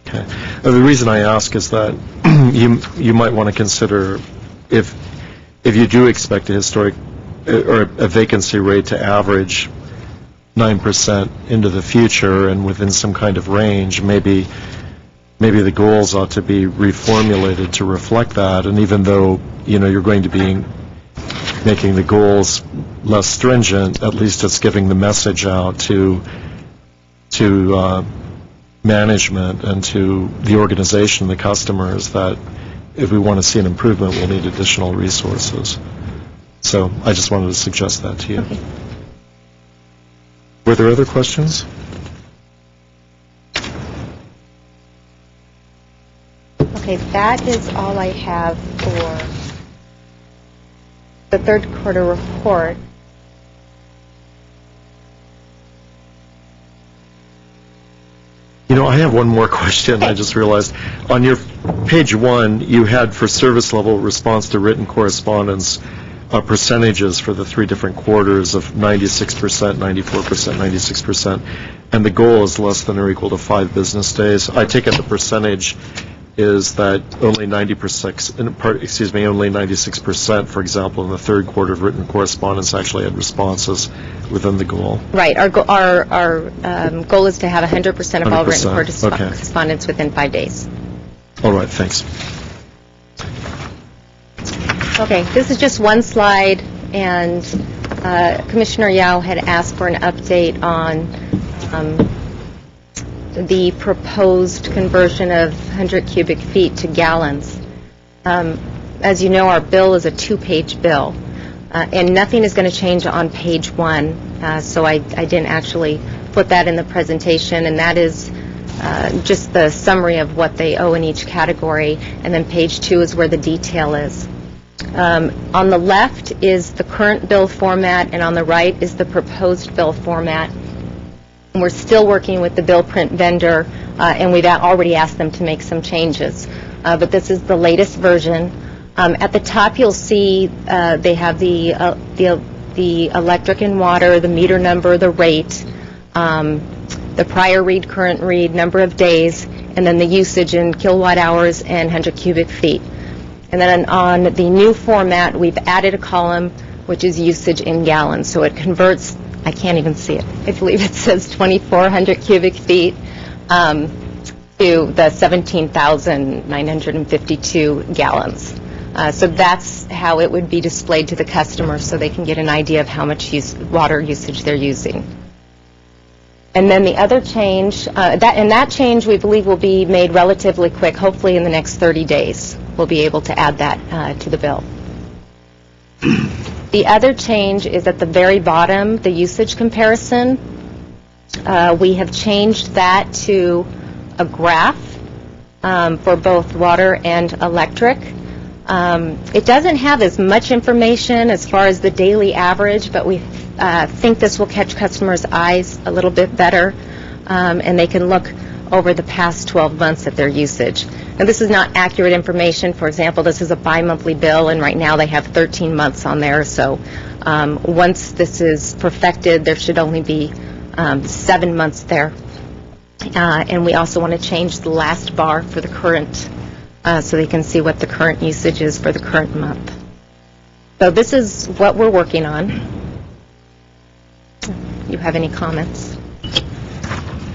Okay. The reason I ask is that you might want to consider if you do expect a historic or a vacancy rate to average 9% into the future and within some kind of range, maybe the goals ought to be reformulated to reflect that. And even though you're going to be making the goals less stringent, at least it's giving the message out to management and to the organization, the customers, that if we want to see an improvement, we'll need additional resources. So I just wanted to suggest that to you. Okay. Were there other questions? Okay, that is all I have for the third quarter report. I have one more question. I just realized. On your page 1, you had for service level response to written correspondence percentages for the 3 different quarters of 96%, 94%, 96%, and the goal is less than or equal to 5 business days. I take it the percentage is that only 96%, for example, in the third quarter of written correspondence actually had responses within the goal. Right. Our goal is to have 100% of all written 100%, okay. correspondence within 5 days. All right, thanks. Okay, this is just one slide, and Commissioner Yao had asked for an update on the proposed conversion of 100 cubic feet to gallons. As you know, our bill is a 2-page bill, and nothing is going to change on page 1, so I didn't actually put that in the presentation, and that is just the summary of what they owe in each category, and then page 2 is where the detail is. On the left is the current bill format, and on the right is the proposed bill format. And we're still working with the bill print vendor, and we've already asked them to make some changes. But this is the latest version. At the top, you'll see they have the electric and water, the meter number, the rate, the prior read, current read, number of days, and then the usage in kilowatt hours and 100 cubic feet. And then on the new format, we've added a column which is usage in gallons. So it converts, I can't even see it, I believe it says 2,400 cubic feet to the 17,952 gallons. So that's how it would be displayed to the customer so they can get an idea of how much water usage they're using. And then the other change, that change we believe will be made relatively quick, hopefully in the next 30 days. We'll be able to add that to the bill. The other change is at the very bottom, the usage comparison. We have changed that to a graph for both water and electric. It doesn't have as much information as far as the daily average, but we think this will catch customers' eyes a little bit better, and they can look over the past 12 months at their usage. Now, this is not accurate information. For example, this is a bi-monthly bill, and right now they have 13 months on there. So once this is perfected, there should only be 7 months there. And we also want to change the last bar for the current, so they can see what the current usage is for the current month. So this is what we're working on. You have any comments?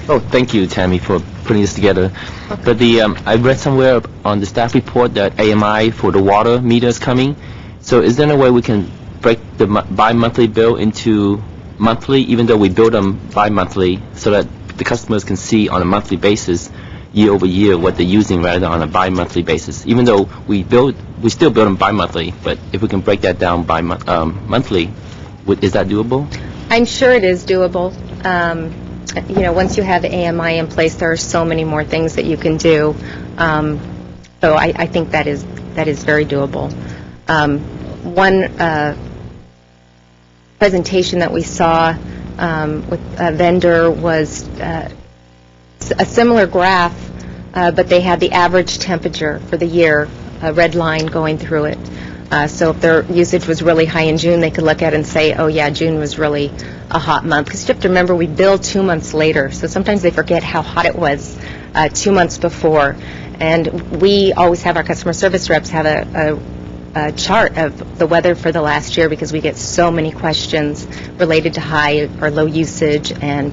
Oh, thank you, Tammy, for putting this together. But I read somewhere on the staff report that AMI for the water meter is coming. So is there a way we can break the bi-monthly bill into monthly, even though we bill them bi-monthly, so that the customers can see on a monthly basis, year over year, what they're using rather than on a bi-monthly basis? Even though we still bill them bi-monthly, but if we can break that down by monthly, is that doable? I'm sure it is doable. You know, once you have AMI in place, there are so many more things that you can do. So I think that is very doable. One presentation that we saw with a vendor was a similar graph, but they had the average temperature for the year, a red line going through it. So if their usage was really high in June, they could look at it and say, oh yeah, June was really a hot month. Because you have to remember, we bill 2 months later, so sometimes they forget how hot it was 2 months before. And we always have our customer service reps have a chart of the weather for the last year, because we get so many questions related to high or low usage, and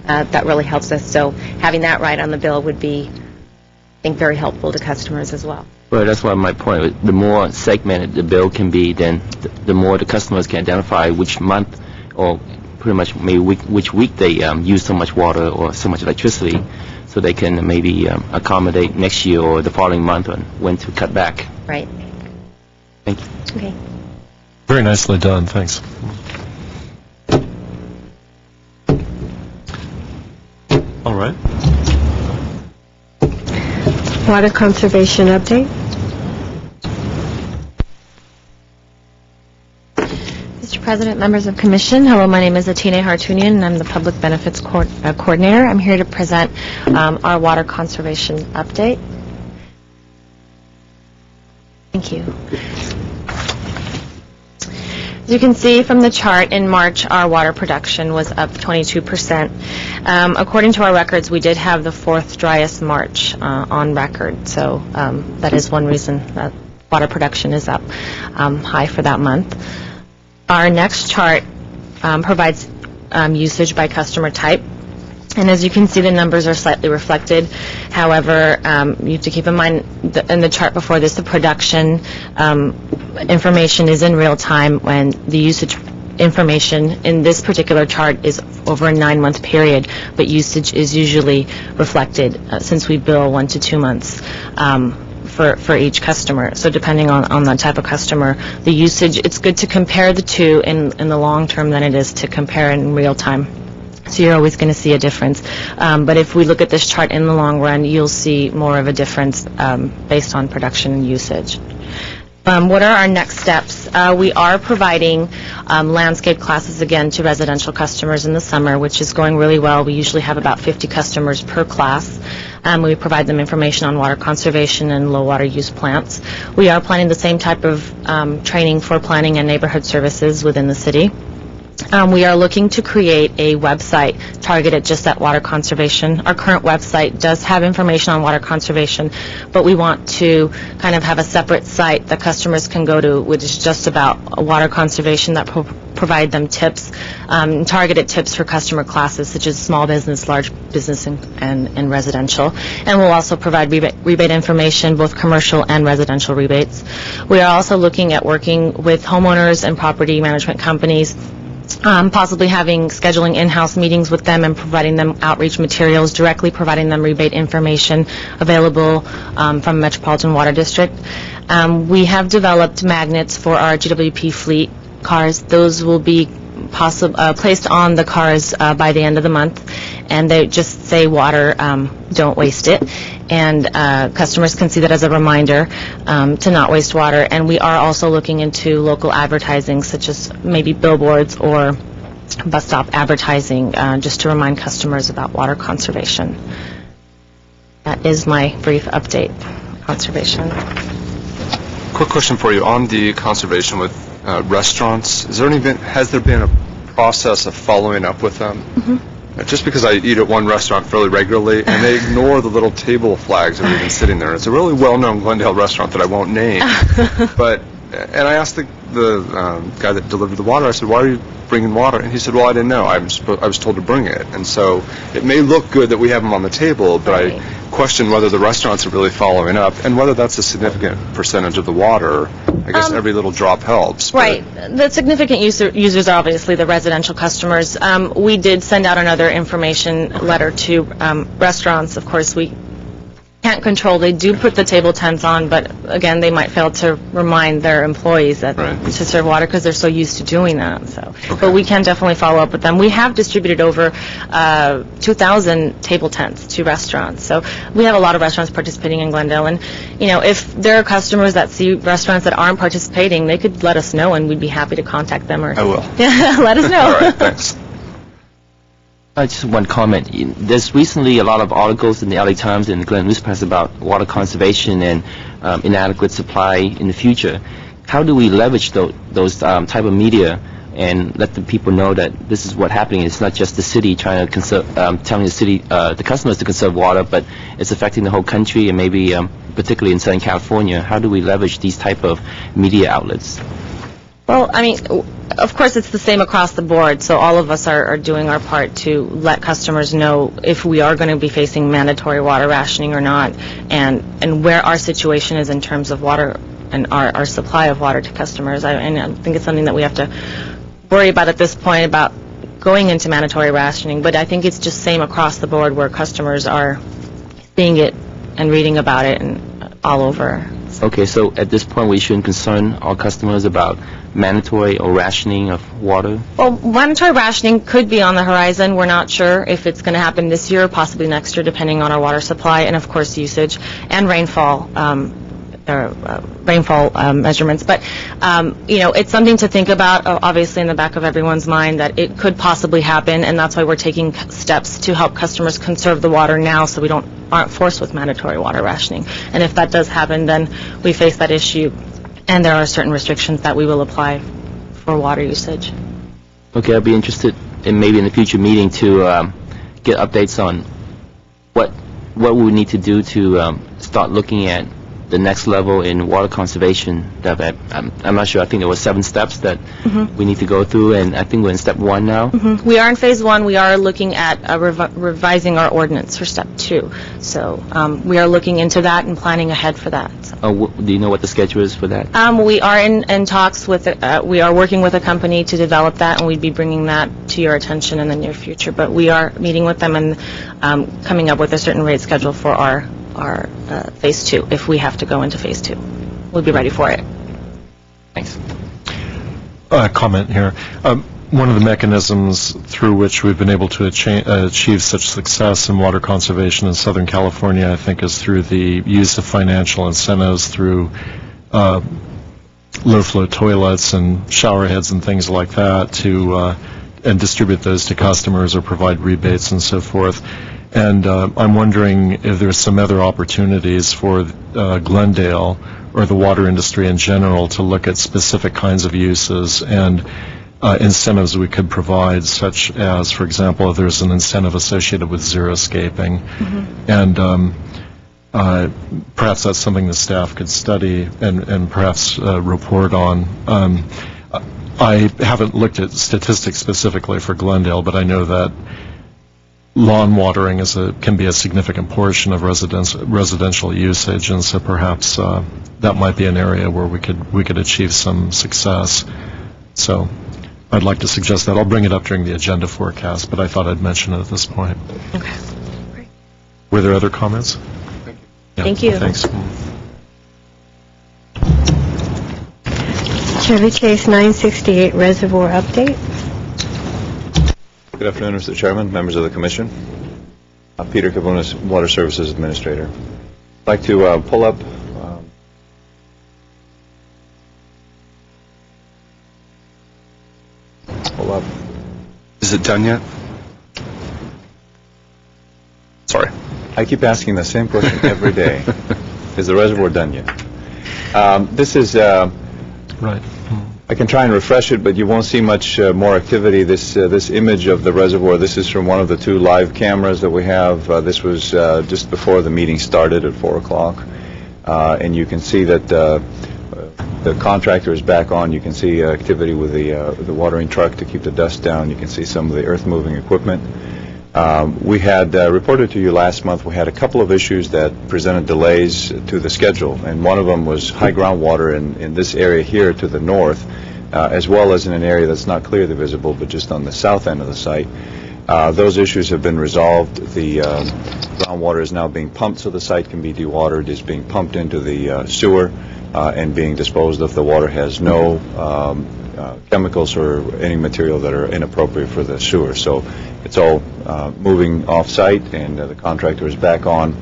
that really helps us. So having that right on the bill would be, I think, very helpful to customers as well. Well, that's why my point was, the more segmented the bill can be, then the more the customers can identify which month, or pretty much maybe which week they use so much water or so much electricity, so they can maybe accommodate next year or the following month on when to cut back. Right. Thank you. Okay. Very nicely done, thanks. All right. Water conservation update. Mr. President, members of Commission, hello, my name is Atine Hartunian, and I'm the Public Benefits Coordinator. I'm here to present our water conservation update. Thank you. As you can see from the chart, in March, our water production was up 22%. According to our records, we did have the 4th driest March on record, so that is one reason that water production is up high for that month. Our next chart provides usage by customer type. And as you can see, the numbers are slightly reflected. However, you have to keep in mind in the chart before this, the production information is in real time, when the usage information in this particular chart is over a 9-month period, but usage is usually reflected since we bill 1 to 2 months for each customer. So depending on that type of customer, the usage, it's good to compare the two in the long term than it is to compare in real time. So you're always going to see a difference. But if we look at this chart in the long run, you'll see more of a difference based on production and usage. What are our next steps? We are providing landscape classes again to residential customers in the summer, which is going really well. We usually have about 50 customers per class. We provide them information on water conservation and low water use plants. We are planning the same type of training for planning and neighborhood services within the city. We are looking to create a website targeted just at water conservation. Our current website does have information on water conservation, but we want to kind of have a separate site that customers can go to, which is just about water conservation, that provide them tips, targeted tips for customer classes such as small business, large business, and residential. And we'll also provide rebate information, both commercial and residential rebates. We are also looking at working with homeowners and property management companies, possibly scheduling in-house meetings with them and providing them outreach materials, directly providing them rebate information available from Metropolitan Water District. We have developed magnets for our GWP fleet cars. Those will be placed on the cars by the end of the month, and they just say water, don't waste it. And customers can see that as a reminder to not waste water. And we are also looking into local advertising, such as maybe billboards or bus stop advertising, just to remind customers about water conservation. That is my brief update, conservation. Quick question for you on the conservation with restaurants. Has there been a process of following up with them? Just because I eat at one restaurant fairly regularly, and they ignore the little table flags that are even sitting there. It's a really well-known Glendale restaurant that I won't name. And I asked the guy that delivered the water, I said, why are you bringing water? And he said, well, I didn't know. I was told to bring it. And so it may look good that we have them on the table, but I question whether the restaurants are really following up and whether that's a significant percentage of the water. I guess every little drop helps. Right. The significant users are obviously the residential customers. We did send out another information letter to restaurants. Of course, we can't control. They do put the table tents on, but again, they might fail to remind their employees that to serve water because they're so used to doing that. So, but we can definitely follow up with them. We have distributed over 2,000 table tents to restaurants. So we have a lot of restaurants participating in Glendale, and if there are customers that see restaurants that aren't participating, they could let us know, and we'd be happy to contact them. Or I will. Let us know. All right, thanks. Just one comment. There's recently a lot of articles in the LA Times and the Glendale newspaper about water conservation and inadequate supply in the future. How do we leverage those type of media and let the people know that this is what's happening? It's not just the city trying to conserve, telling the city, the customers to conserve water, but it's affecting the whole country and maybe particularly in Southern California. How do we leverage these type of media outlets? Well, I mean, of course, it's the same across the board, so all of us are doing our part to let customers know if we are going to be facing mandatory water rationing or not, and where our situation is in terms of water and our supply of water to customers. And I think it's something that we have to worry about at this point, about going into mandatory rationing, but I think it's just same across the board where customers are seeing it and reading about it and all over. Okay, so at this point, we shouldn't concern our customers about mandatory or rationing of water? Well, mandatory rationing could be on the horizon. We're not sure if it's going to happen this year or possibly next year, depending on our water supply and, of course, usage and rainfall measurements. But, it's something to think about, obviously, in the back of everyone's mind that it could possibly happen, and that's why we're taking steps to help customers conserve the water now so we aren't forced with mandatory water rationing. And if that does happen, then we face that issue, and there are certain restrictions that we will apply for water usage. Okay, I'll be interested in maybe in the future meeting to get updates on what we need to do to start looking at the next level in water conservation. I'm not sure. I think there were 7 steps that we need to go through, and I think we're in step 1 now. We are in phase 1. We are looking at revising our ordinance for step 2. So we are looking into that and planning ahead for that. So. Do you know what the schedule is for that? We are in talks with, we are working with a company to develop that, and we'd be bringing that to your attention in the near future. But we are meeting with them and coming up with a certain rate schedule for our phase 2, if we have to go into phase 2. We'll be ready for it. Thanks. Comment here. One of the mechanisms through which we've been able to achieve such success in water conservation in Southern California, I think, is through the use of financial incentives through low-flow toilets and shower heads and things like that to and distribute those to customers or provide rebates and so forth. And I'm wondering if there's some other opportunities for Glendale or the water industry in general to look at specific kinds of uses and incentives we could provide, such as, for example, if there's an incentive associated with xeriscaping. And perhaps that's something the staff could study and perhaps report on. I haven't looked at statistics specifically for Glendale, but I know that lawn watering can be a significant portion of residential usage, and so perhaps that might be an area where we could achieve some success. So I'd like to suggest that. I'll bring it up during the agenda forecast, but I thought I'd mention it at this point. Okay. Great. Were there other comments? Thank you. Thanks. Chevy Chase 968 Reservoir Update. Good afternoon, Mr. Chairman, members of the Commission. Peter Kavunas, Water Services Administrator. I'd like to pull up Is it done yet? Sorry. I keep asking the same question every day. Is the reservoir done yet? This is, Right. I can try and refresh it, but you won't see much more activity. This image of the reservoir, this is from one of the 2 live cameras that we have. This was just before the meeting started at 4 o'clock. And you can see that the contractor is back on. You can see activity with the watering truck to keep the dust down. You can see some of the earth-moving equipment. We had reported to you last month we had a couple of issues that presented delays to the schedule, and one of them was high groundwater in this area here to the north, as well as in an area that's not clearly visible, but just on the south end of the site. Those issues have been resolved. The groundwater is now being pumped so the site can be dewatered. It's being pumped into the sewer and being disposed of. The water has no chemicals or any material that are inappropriate for the sewer. So it's all moving off-site, and the contractor is back on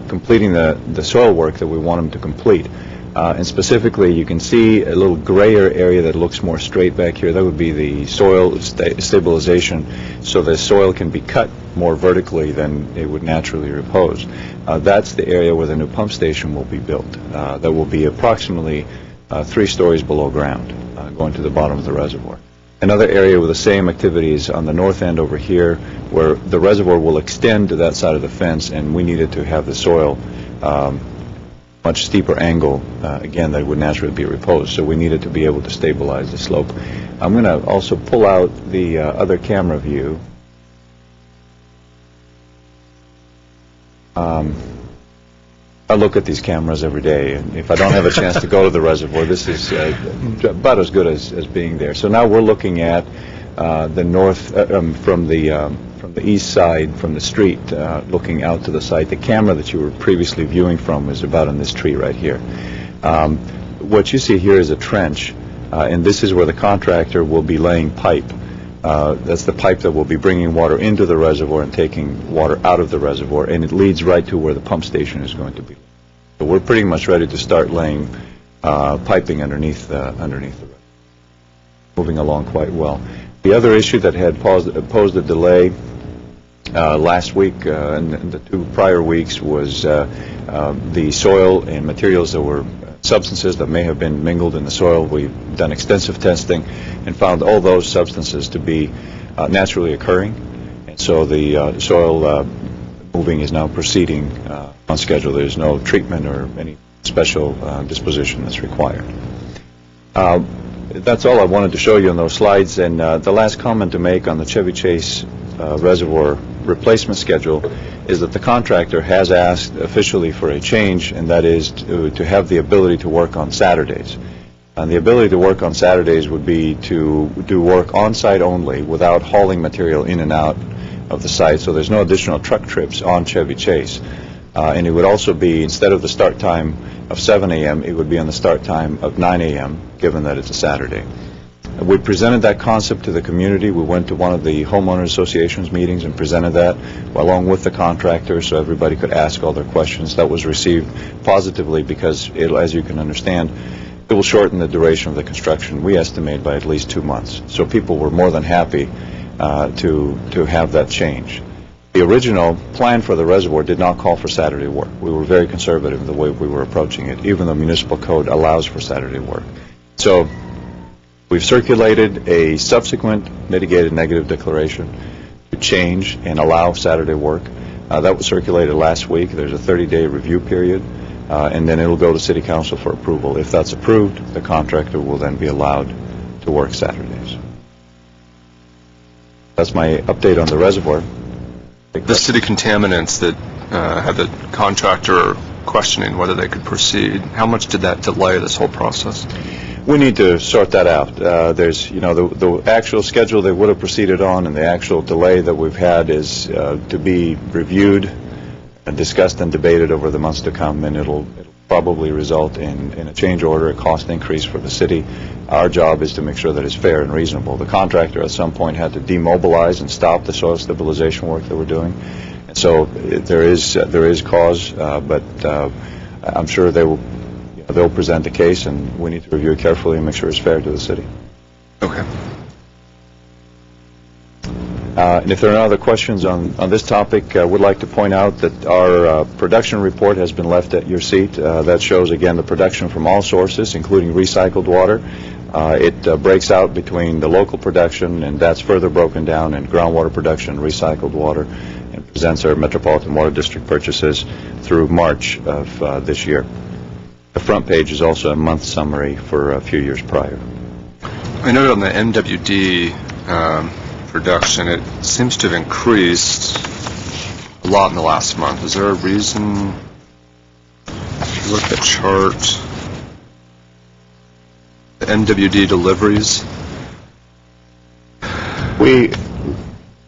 completing the soil work that we want him to complete. And specifically, you can see a little grayer area that looks more straight back here. That would be the soil stabilization, so the soil can be cut more vertically than it would naturally repose. That's the area where the new pump station will be built. That will be approximately 3 stories below ground, going to the bottom of the reservoir. Another area with the same activities on the north end over here, where the reservoir will extend to that side of the fence, and we needed to have the soil much steeper angle, again, that would naturally be reposed. So we needed to be able to stabilize the slope. I'm going to also pull out the other camera view. I look at these cameras every day, and if I don't have a chance to go to the reservoir, this is about as good as being there. So now we're looking at the north, from the east side, from the street, looking out to the site. The camera that you were previously viewing from is about in this tree right here. What you see here is a trench, and this is where the contractor will be laying pipe. That's the pipe that will be bringing water into the reservoir and taking water out of the reservoir, and it leads right to where the pump station is going to be. So we're pretty much ready to start laying piping underneath the reservoir. Moving along quite well. The other issue that had posed a delay last week and the 2 prior weeks was the soil and materials that were substances that may have been mingled in the soil. We've done extensive testing and found all those substances to be naturally occurring, and so the soil moving is now proceeding on schedule. There's no treatment or any special disposition that's required. That's all I wanted to show you on those slides, and the last comment to make on the Chevy Chase reservoir replacement schedule is that the contractor has asked officially for a change, and that is to have the ability to work on Saturdays. And the ability to work on Saturdays would be to do work on site only without hauling material in and out of the site, so there's no additional truck trips on Chevy Chase. And it would also be, instead of the start time of 7 a.m., it would be on the start time of 9 a.m., given that it's a Saturday. We presented that concept to the community. We went to one of the homeowner association's meetings and presented that along with the contractor so everybody could ask all their questions. That was received positively because, as you can understand, it will shorten the duration of the construction, we estimate, by at least 2 months. So people were more than happy to have that change. The original plan for the reservoir did not call for Saturday work. We were very conservative in the way we were approaching it, even though municipal code allows for Saturday work. So we've circulated a subsequent mitigated negative declaration to change and allow Saturday work. That was circulated last week. There's a 30-day review period, and then it'll go to City Council for approval. If that's approved, the contractor will then be allowed to work Saturdays. That's my update on the reservoir. The city contaminants that had the contractor questioning whether they could proceed, how much did that delay this whole process? We need to sort that out. There's, the actual schedule they would have proceeded on and the actual delay that we've had is to be reviewed and discussed and debated over the months to come, and it'll probably result in a change order, a cost increase for the city. Our job is to make sure that it's fair and reasonable. The contractor at some point had to demobilize and stop the soil stabilization work that we're doing. And so there is cause, but I'm sure they'll present the case, and we need to review it carefully and make sure it's fair to the city. Okay. And if there are no other questions on this topic, I would like to point out that our production report has been left at your seat. That shows, again, the production from all sources, including recycled water. It breaks out between the local production, and that's further broken down in groundwater production, recycled water, and presents our Metropolitan Water District purchases through March of this year. The front page is also a month summary for a few years prior. I noted on the MWD production, it seems to have increased a lot in the last month. Is there a reason? If you look at the chart, the MWD deliveries.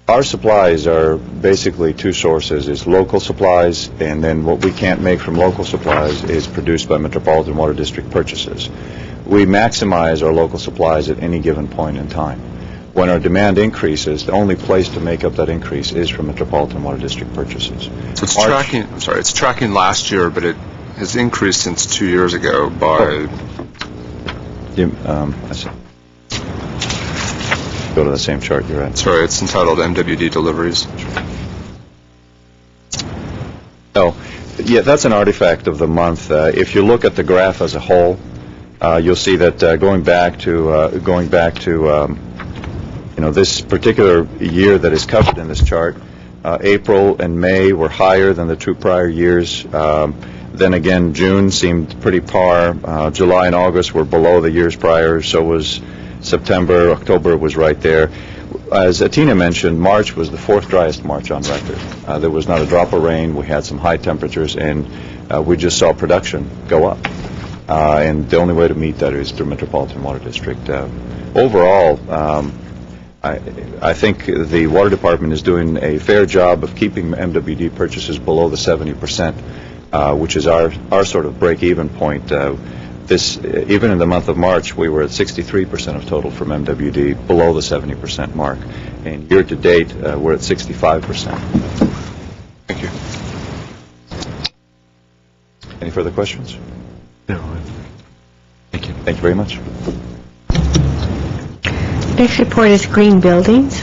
Our supplies are basically two sources. It's local supplies, and then what we can't make from local supplies is produced by Metropolitan Water District purchases. We maximize our local supplies at any given point in time. When our demand increases, the only place to make up that increase is from Metropolitan Water District purchases. So it's tracking. I'm sorry, it's tracking last year, but it has increased since 2 years ago by. I see. Go to the same chart you're at. Sorry, it's entitled MWD deliveries. Oh, yeah, that's an artifact of the month. If you look at the graph as a whole, you'll see that going back to this particular year that is covered in this chart, April and May were higher than the 2 prior years. Then again, June seemed pretty par. July and August were below the years prior. So was September. October was right there. As Atina mentioned, March was the 4th driest March on record. There was not a drop of rain. We had some high temperatures, and we just saw production go up. And the only way to meet that is through Metropolitan Water District. Overall, I think the Water Department is doing a fair job of keeping MWD purchases below the 70%, which is our sort of break-even point. Even in the month of March, we were at 63% of total from MWD, below the 70% mark. And year-to-date, we're at 65%. Thank you. Any further questions? No. Thank you. Thank you very much. Next report is green buildings.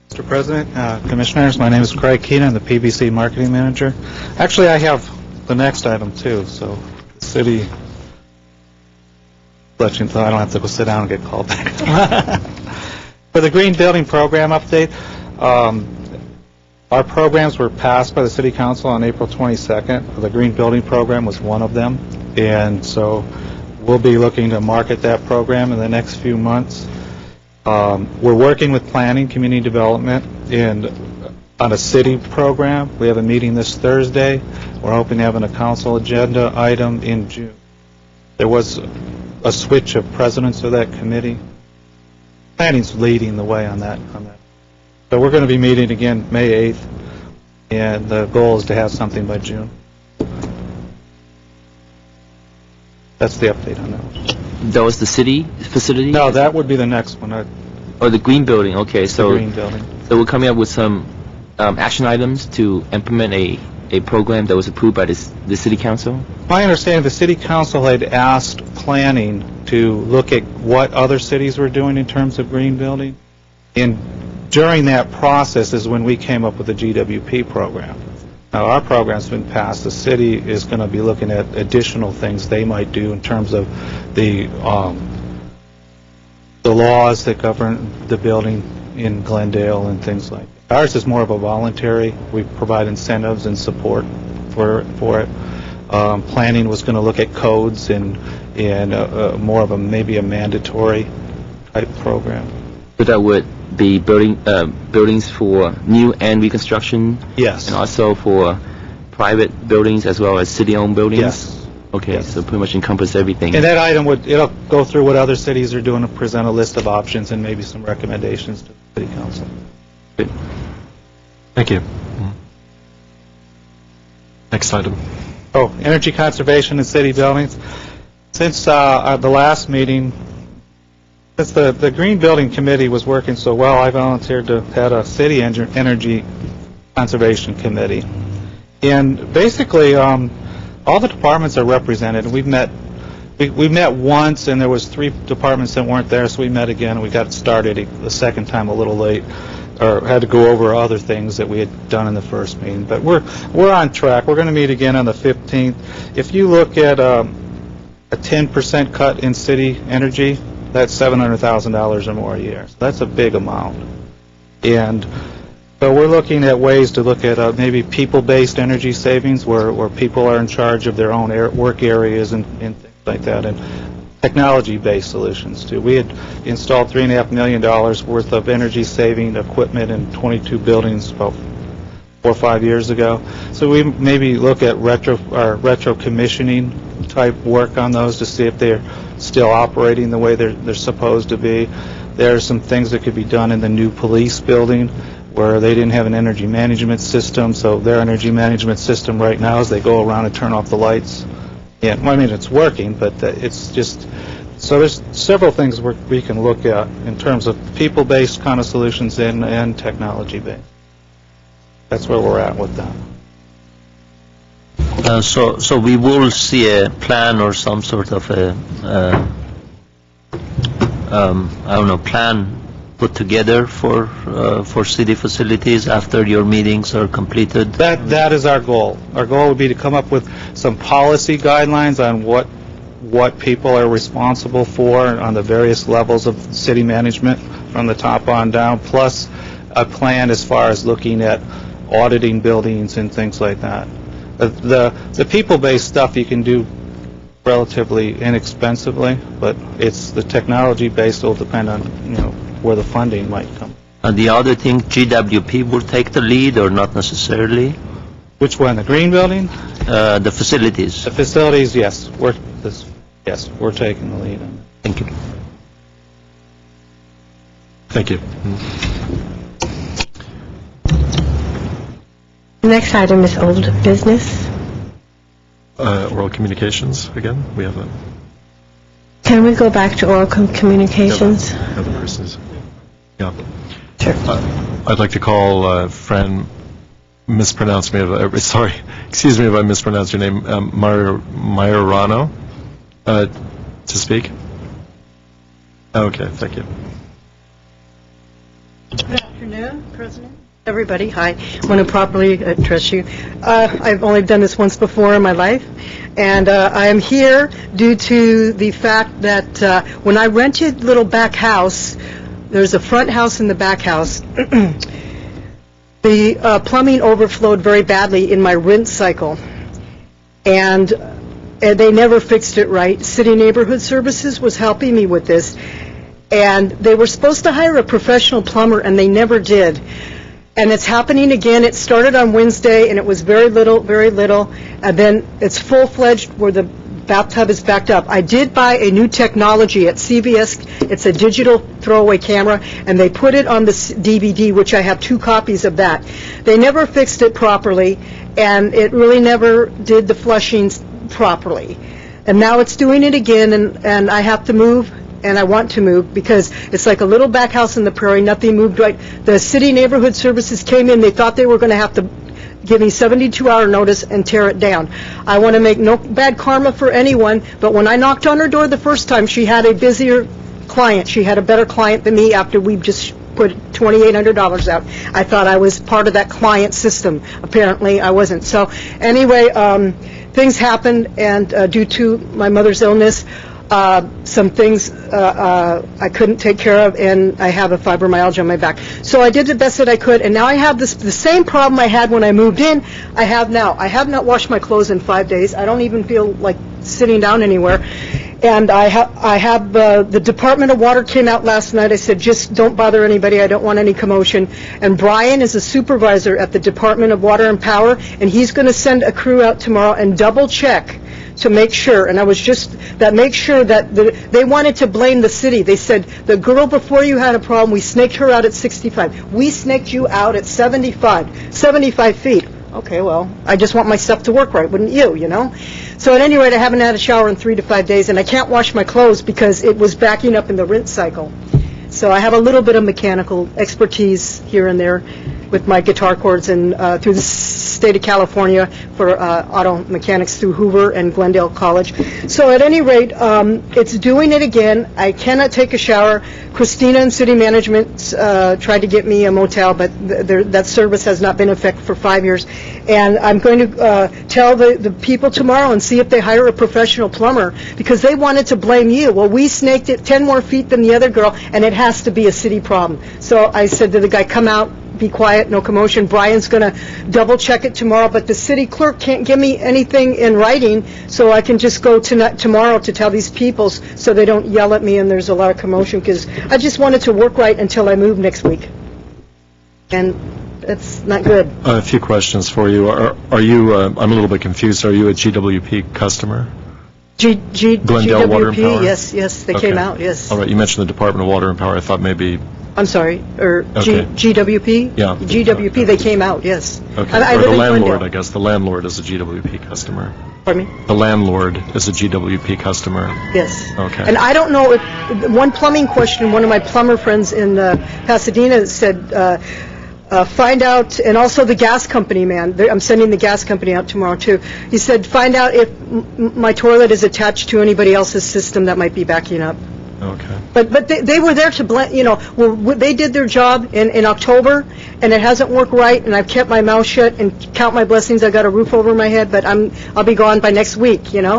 Mr. President, Commissioners, my name is Craig Keenan, the PBC Marketing Manager. Actually, I have the next item, too, so the city, let you know, I don't have to go sit down and get called back. For the Green Building Program update, our programs were passed by the City Council on April 22nd. The Green Building Program was one of them, and so we'll be looking to market that program in the next few months. We're working with planning, community development, and on a city program. We have a meeting this Thursday. We're hoping to have a council agenda item in June. There was a switch of presidents of that committee. Planning's leading the way on that. So we're going to be meeting again May 8th, and the goal is to have something by June. That's the update on that. That was the city facility? No, that would be the next one. Oh, the green building. Okay, so green building. So we're coming up with some action items to implement a program that was approved by the city council. My understanding, the city council had asked planning to look at what other cities were doing in terms of green building, and during that process is when we came up with the GWP program. Now, our program's been passed. The city is going to be looking at additional things they might do in terms of the laws that govern the building in Glendale and things like that. Ours is more of a voluntary. We provide incentives and support for it. Planning was going to look at codes and more of maybe a mandatory type program. So that would be buildings for new and reconstruction? Yes. And also for private buildings as well as city-owned buildings? Yes. Okay, yes. So pretty much encompass everything. And that item it'll go through what other cities are doing and present a list of options and maybe some recommendations to the city council. Good. Thank you. Next item. Oh, energy conservation in city buildings. Since the last meeting, since the Green Building Committee was working so well, I volunteered to head a city energy conservation committee. And basically, all the departments are represented. We've met once, and there was 3 departments that weren't there, so we met again, and we got started the second time a little late, or had to go over other things that we had done in the first meeting. But we're on track. We're going to meet again on the 15th. If you look at a 10% cut in city energy, that's $700,000 or more a year. So that's a big amount. And so we're looking at ways to look at maybe people-based energy savings, where people are in charge of their own work areas and things like that, and technology-based solutions too. We had installed $3.5 million worth of energy-saving equipment in 22 buildings about 4 or 5 years ago. So we maybe look at retro commissioning type work on those to see if they're still operating the way they're supposed to be. There are some things that could be done in the new police building, where they didn't have an energy management system, so their energy management system right now is they go around and turn off the lights. Yeah, well, I mean, it's working, but it's just, so there's several things we can look at in terms of people-based kind of solutions and technology-based. That's where we're at with that. So we will see a plan or some sort of a, plan put together for city facilities after your meetings are completed? That is our goal. Our goal would be to come up with some policy guidelines on what people are responsible for on the various levels of city management from the top on down, plus a plan as far as looking at auditing buildings and things like that. The people-based stuff you can do relatively inexpensively, but it's the technology-based will depend on, where the funding might come. And the other thing, GWP will take the lead or not necessarily? Which one, the green building? The facilities. The facilities, yes. We're taking the lead on that. Thank you. Thank you. The next item is old business. Oral communications, again, we have that. Can we go back to oral communications? Other persons. Yeah. Sure. I'd like to call Fran, excuse me if I mispronounced your name, Majorano, to speak. Okay, thank you. Good afternoon, President. Everybody, hi. I want to properly address you. I've only done this once before in my life, and I am here due to the fact that when I rented little back house, there's a front house and the back house. The plumbing overflowed very badly in my rinse cycle, and they never fixed it right. City Neighborhood Services was helping me with this, and they were supposed to hire a professional plumber, and they never did. And it's happening again. It started on Wednesday, and it was very little, and then it's full-fledged where the bathtub is backed up. I did buy a new technology at CVS. It's a digital throwaway camera, and they put it on the DVD, which I have 2 copies of that. They never fixed it properly, and it really never did the flushings properly. And now it's doing it again, and I have to move. And I want to move because it's like a little back house in the prairie. Nothing moved right. The City Neighborhood Services came in. They thought they were going to have to give me 72-hour notice and tear it down. I want to make no bad karma for anyone, but when I knocked on her door the first time, she had a busier client. She had a better client than me after we just put $2,800 out. I thought I was part of that client system. Apparently, I wasn't. So anyway, things happened, and due to my mother's illness, some things I couldn't take care of, and I have a fibromyalgia on my back. So I did the best that I could, and now I have the same problem I had when I moved in, I have now. I have not washed my clothes in 5 days. I don't even feel like sitting down anywhere. And I have the Department of Water came out last night. I said, just don't bother anybody. I don't want any commotion. And Brian is a supervisor at the Department of Water and Power, and he's going to send a crew out tomorrow and double check to make sure. And I was just make sure that they wanted to blame the city. They said, the girl before you had a problem, we snaked her out at 65. We snaked you out at 75 feet. Okay, well, I just want my stuff to work right, wouldn't you, So at any rate, I haven't had a shower in 3 to 5 days, and I can't wash my clothes because it was backing up in the rinse cycle. So I have a little bit of mechanical expertise here and there. with my guitar chords and through the state of California for auto mechanics through Hoover and Glendale College. So at any rate, it's doing it again. I cannot take a shower. Christina and city management tried to get me a motel, but that service has not been in effect for 5 years. And I'm going to tell the people tomorrow and see if they hire a professional plumber, because they wanted to blame you. Well, we snaked it 10 more feet than the other girl, and it has to be a city problem. So I said to the guy, come out, be quiet, no commotion. Brian's going to double check it tomorrow, but the city clerk can't give me anything in writing, so I can just go tomorrow to tell these people so they don't yell at me and there's a lot of commotion, because I just wanted to work right until I move next week. And that's not good. A few questions for you. Are you, I'm a little bit confused, are you a GWP customer? Glendale Water and GWP, Power? yes, they came out, yes. All right, you mentioned the Department of Water and Power. I thought maybe... I'm sorry, or Okay. GWP? Yeah. GWP, they came out, yes. Okay, I or live the in landlord, Glendale. I guess. The landlord is a GWP customer. Pardon me? The landlord is a GWP customer. Yes. Okay. And I don't know if, one plumbing question, one of my plumber friends in Pasadena said, find out, and also the gas company man, I'm sending the gas company out tomorrow too. He said, find out if my toilet is attached to anybody else's system that might be backing up. Okay. But they were there to blame, well, they did their job in October, and it hasn't worked right, and I've kept my mouth shut and count my blessings. I got a roof over my head, but I'll be gone by next week, There's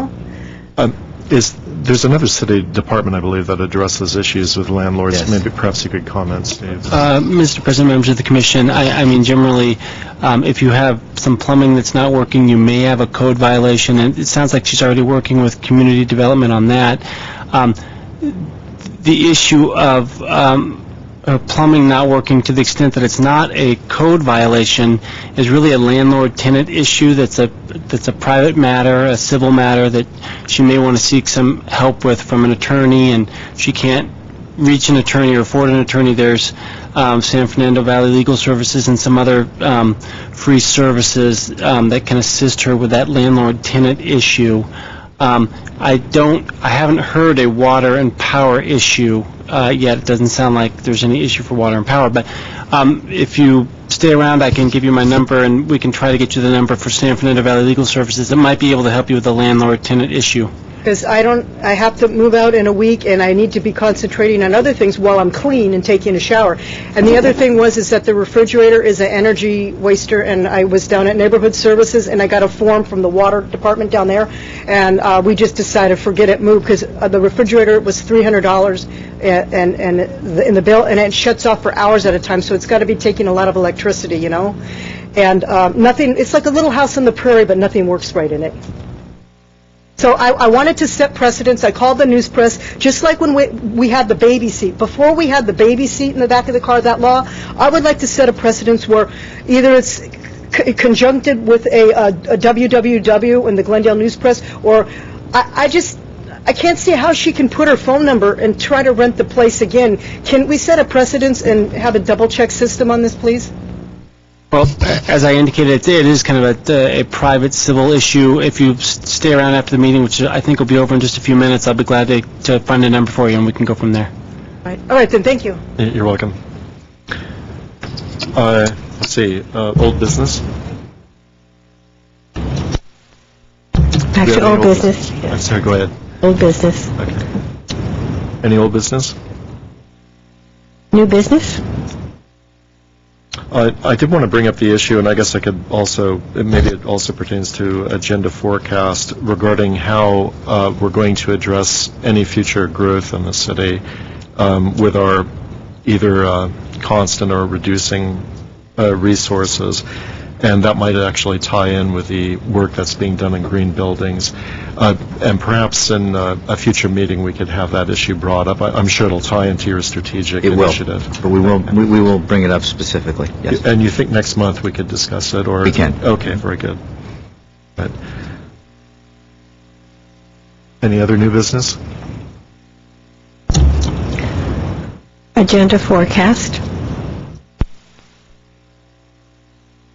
another city department, I believe, that addresses issues with landlords. Yes. Maybe perhaps you could comment, Steve. Mr. President, members of the commission, I mean, generally, if you have some plumbing that's not working, you may have a code violation, and it sounds like she's already working with community development on that. The issue of plumbing not working to the extent that it's not a code violation is really a landlord-tenant issue that's a private matter, a civil matter that she may want to seek some help with from an attorney, and she can't reach an attorney or afford an attorney. There's San Fernando Valley Legal Services and some other free services that can assist her with that landlord-tenant issue. I haven't heard a water and power issue yet. It doesn't sound like there's any issue for water and power, but if you stay around, I can give you my number, and we can try to get you the number for San Fernando Valley Legal Services that might be able to help you with the landlord-tenant issue. Because I have to move out in a week, and I need to be concentrating on other things while I'm clean and taking a shower. And the other thing is that the refrigerator is an energy waster, and I was down at Neighborhood Services, and I got a form from the water department down there, and we just decided, forget it, move, because the refrigerator was $300 and in the bill, and it shuts off for hours at a time, so it's got to be taking a lot of electricity, And nothing, it's like a little house on the prairie, but nothing works right in it. So I wanted to set precedents. I called the news press, just like when we had the baby seat. Before we had the baby seat in the back of the car, that law, I would like to set a precedence where either it's conjuncted with a WWW in the Glendale News Press, or I can't see how she can put her phone number and try to rent the place again. Can we set a precedence and have a double-check system on this, please? Well, as I indicated, it is kind of a private civil issue. If you stay around after the meeting, which I think will be over in just a few minutes, I'll be glad to find a number for you, and we can go from there. All right, then, thank you. You're welcome. Let's see, old business? Back to old business. I'm sorry, go ahead. Old business. Okay. Any old business? New business? I did want to bring up the issue, and I guess I could also, maybe it also pertains to agenda forecast regarding how we're going to address any future growth in the city with our either constant or reducing resources. And that might actually tie in with the work that's being done in green buildings. And perhaps in a future meeting we could have that issue brought up. I'm sure it'll tie into your strategic initiative. But we will bring it up specifically, yes. And you think next month we could discuss it? Or we can. Okay, very good. Right. Any other new business? Agenda forecast.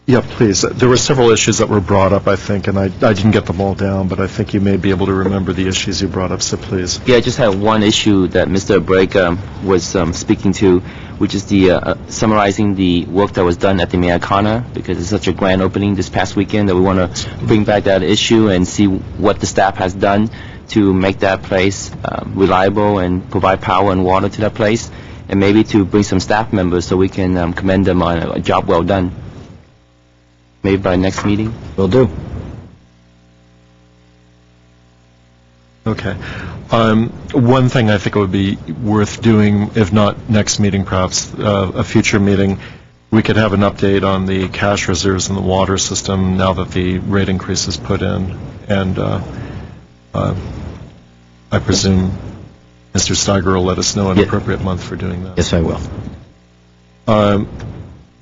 Yeah, please. There were several issues that were brought up, I think, and I didn't get them all down, but I think you may be able to remember the issues you brought up, so please. Yeah, I just had one issue that Mr. Brake was speaking to, which is the summarizing the work that was done at the Americana, because it's such a grand opening this past weekend that we want to bring back that issue and see what the staff has done to make that place reliable and provide power and water to that place, and maybe to bring some staff members so we can commend them on a job well done. Maybe by next meeting? Will do. Okay. One thing I think it would be worth doing, if not next meeting, perhaps a future meeting, we could have an update on the cash reserves in the water system now that the rate increase is put in. And I presume Mr. Steiger will let us know an appropriate month for doing that. Yes, I will.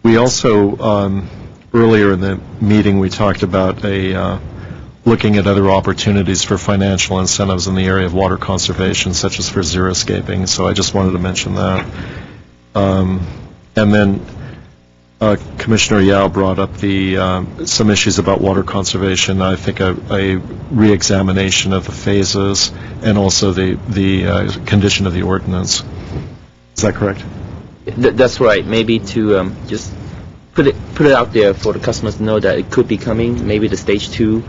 We also, earlier in the meeting, we talked about looking at other opportunities for financial incentives in the area of water conservation, such as for xeriscaping, so I just wanted to mention that. And then Commissioner Yao brought up some issues about water conservation. I think a re-examination of the phases and also the condition of the ordinance. Is that correct? That's right. Maybe to just put it out there for the customers to know that it could be coming. Maybe the stage 2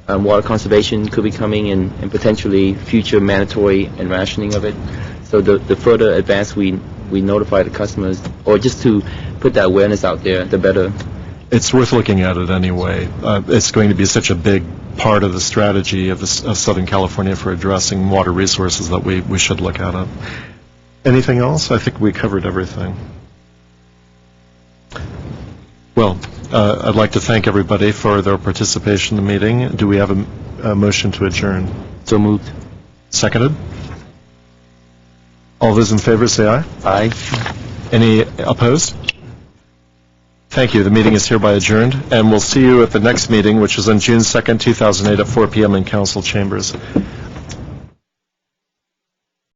water conservation could be coming, and potentially future mandatory and rationing of it. So the further advance we notify the customers, or just to put that awareness out there, the better. It's worth looking at it anyway. It's going to be such a big part of the strategy of Southern California for addressing water resources that we should look at it. Anything else? I think we covered everything. Well, I'd like to thank everybody for their participation in the meeting. Do we have a motion to adjourn? So moved. Seconded? All those in favor say aye. Aye. Any opposed? Thank you. The meeting is hereby adjourned, and we'll see you at the next meeting, which is on June 2nd, 2008 at 4 p.m. in Council Chambers.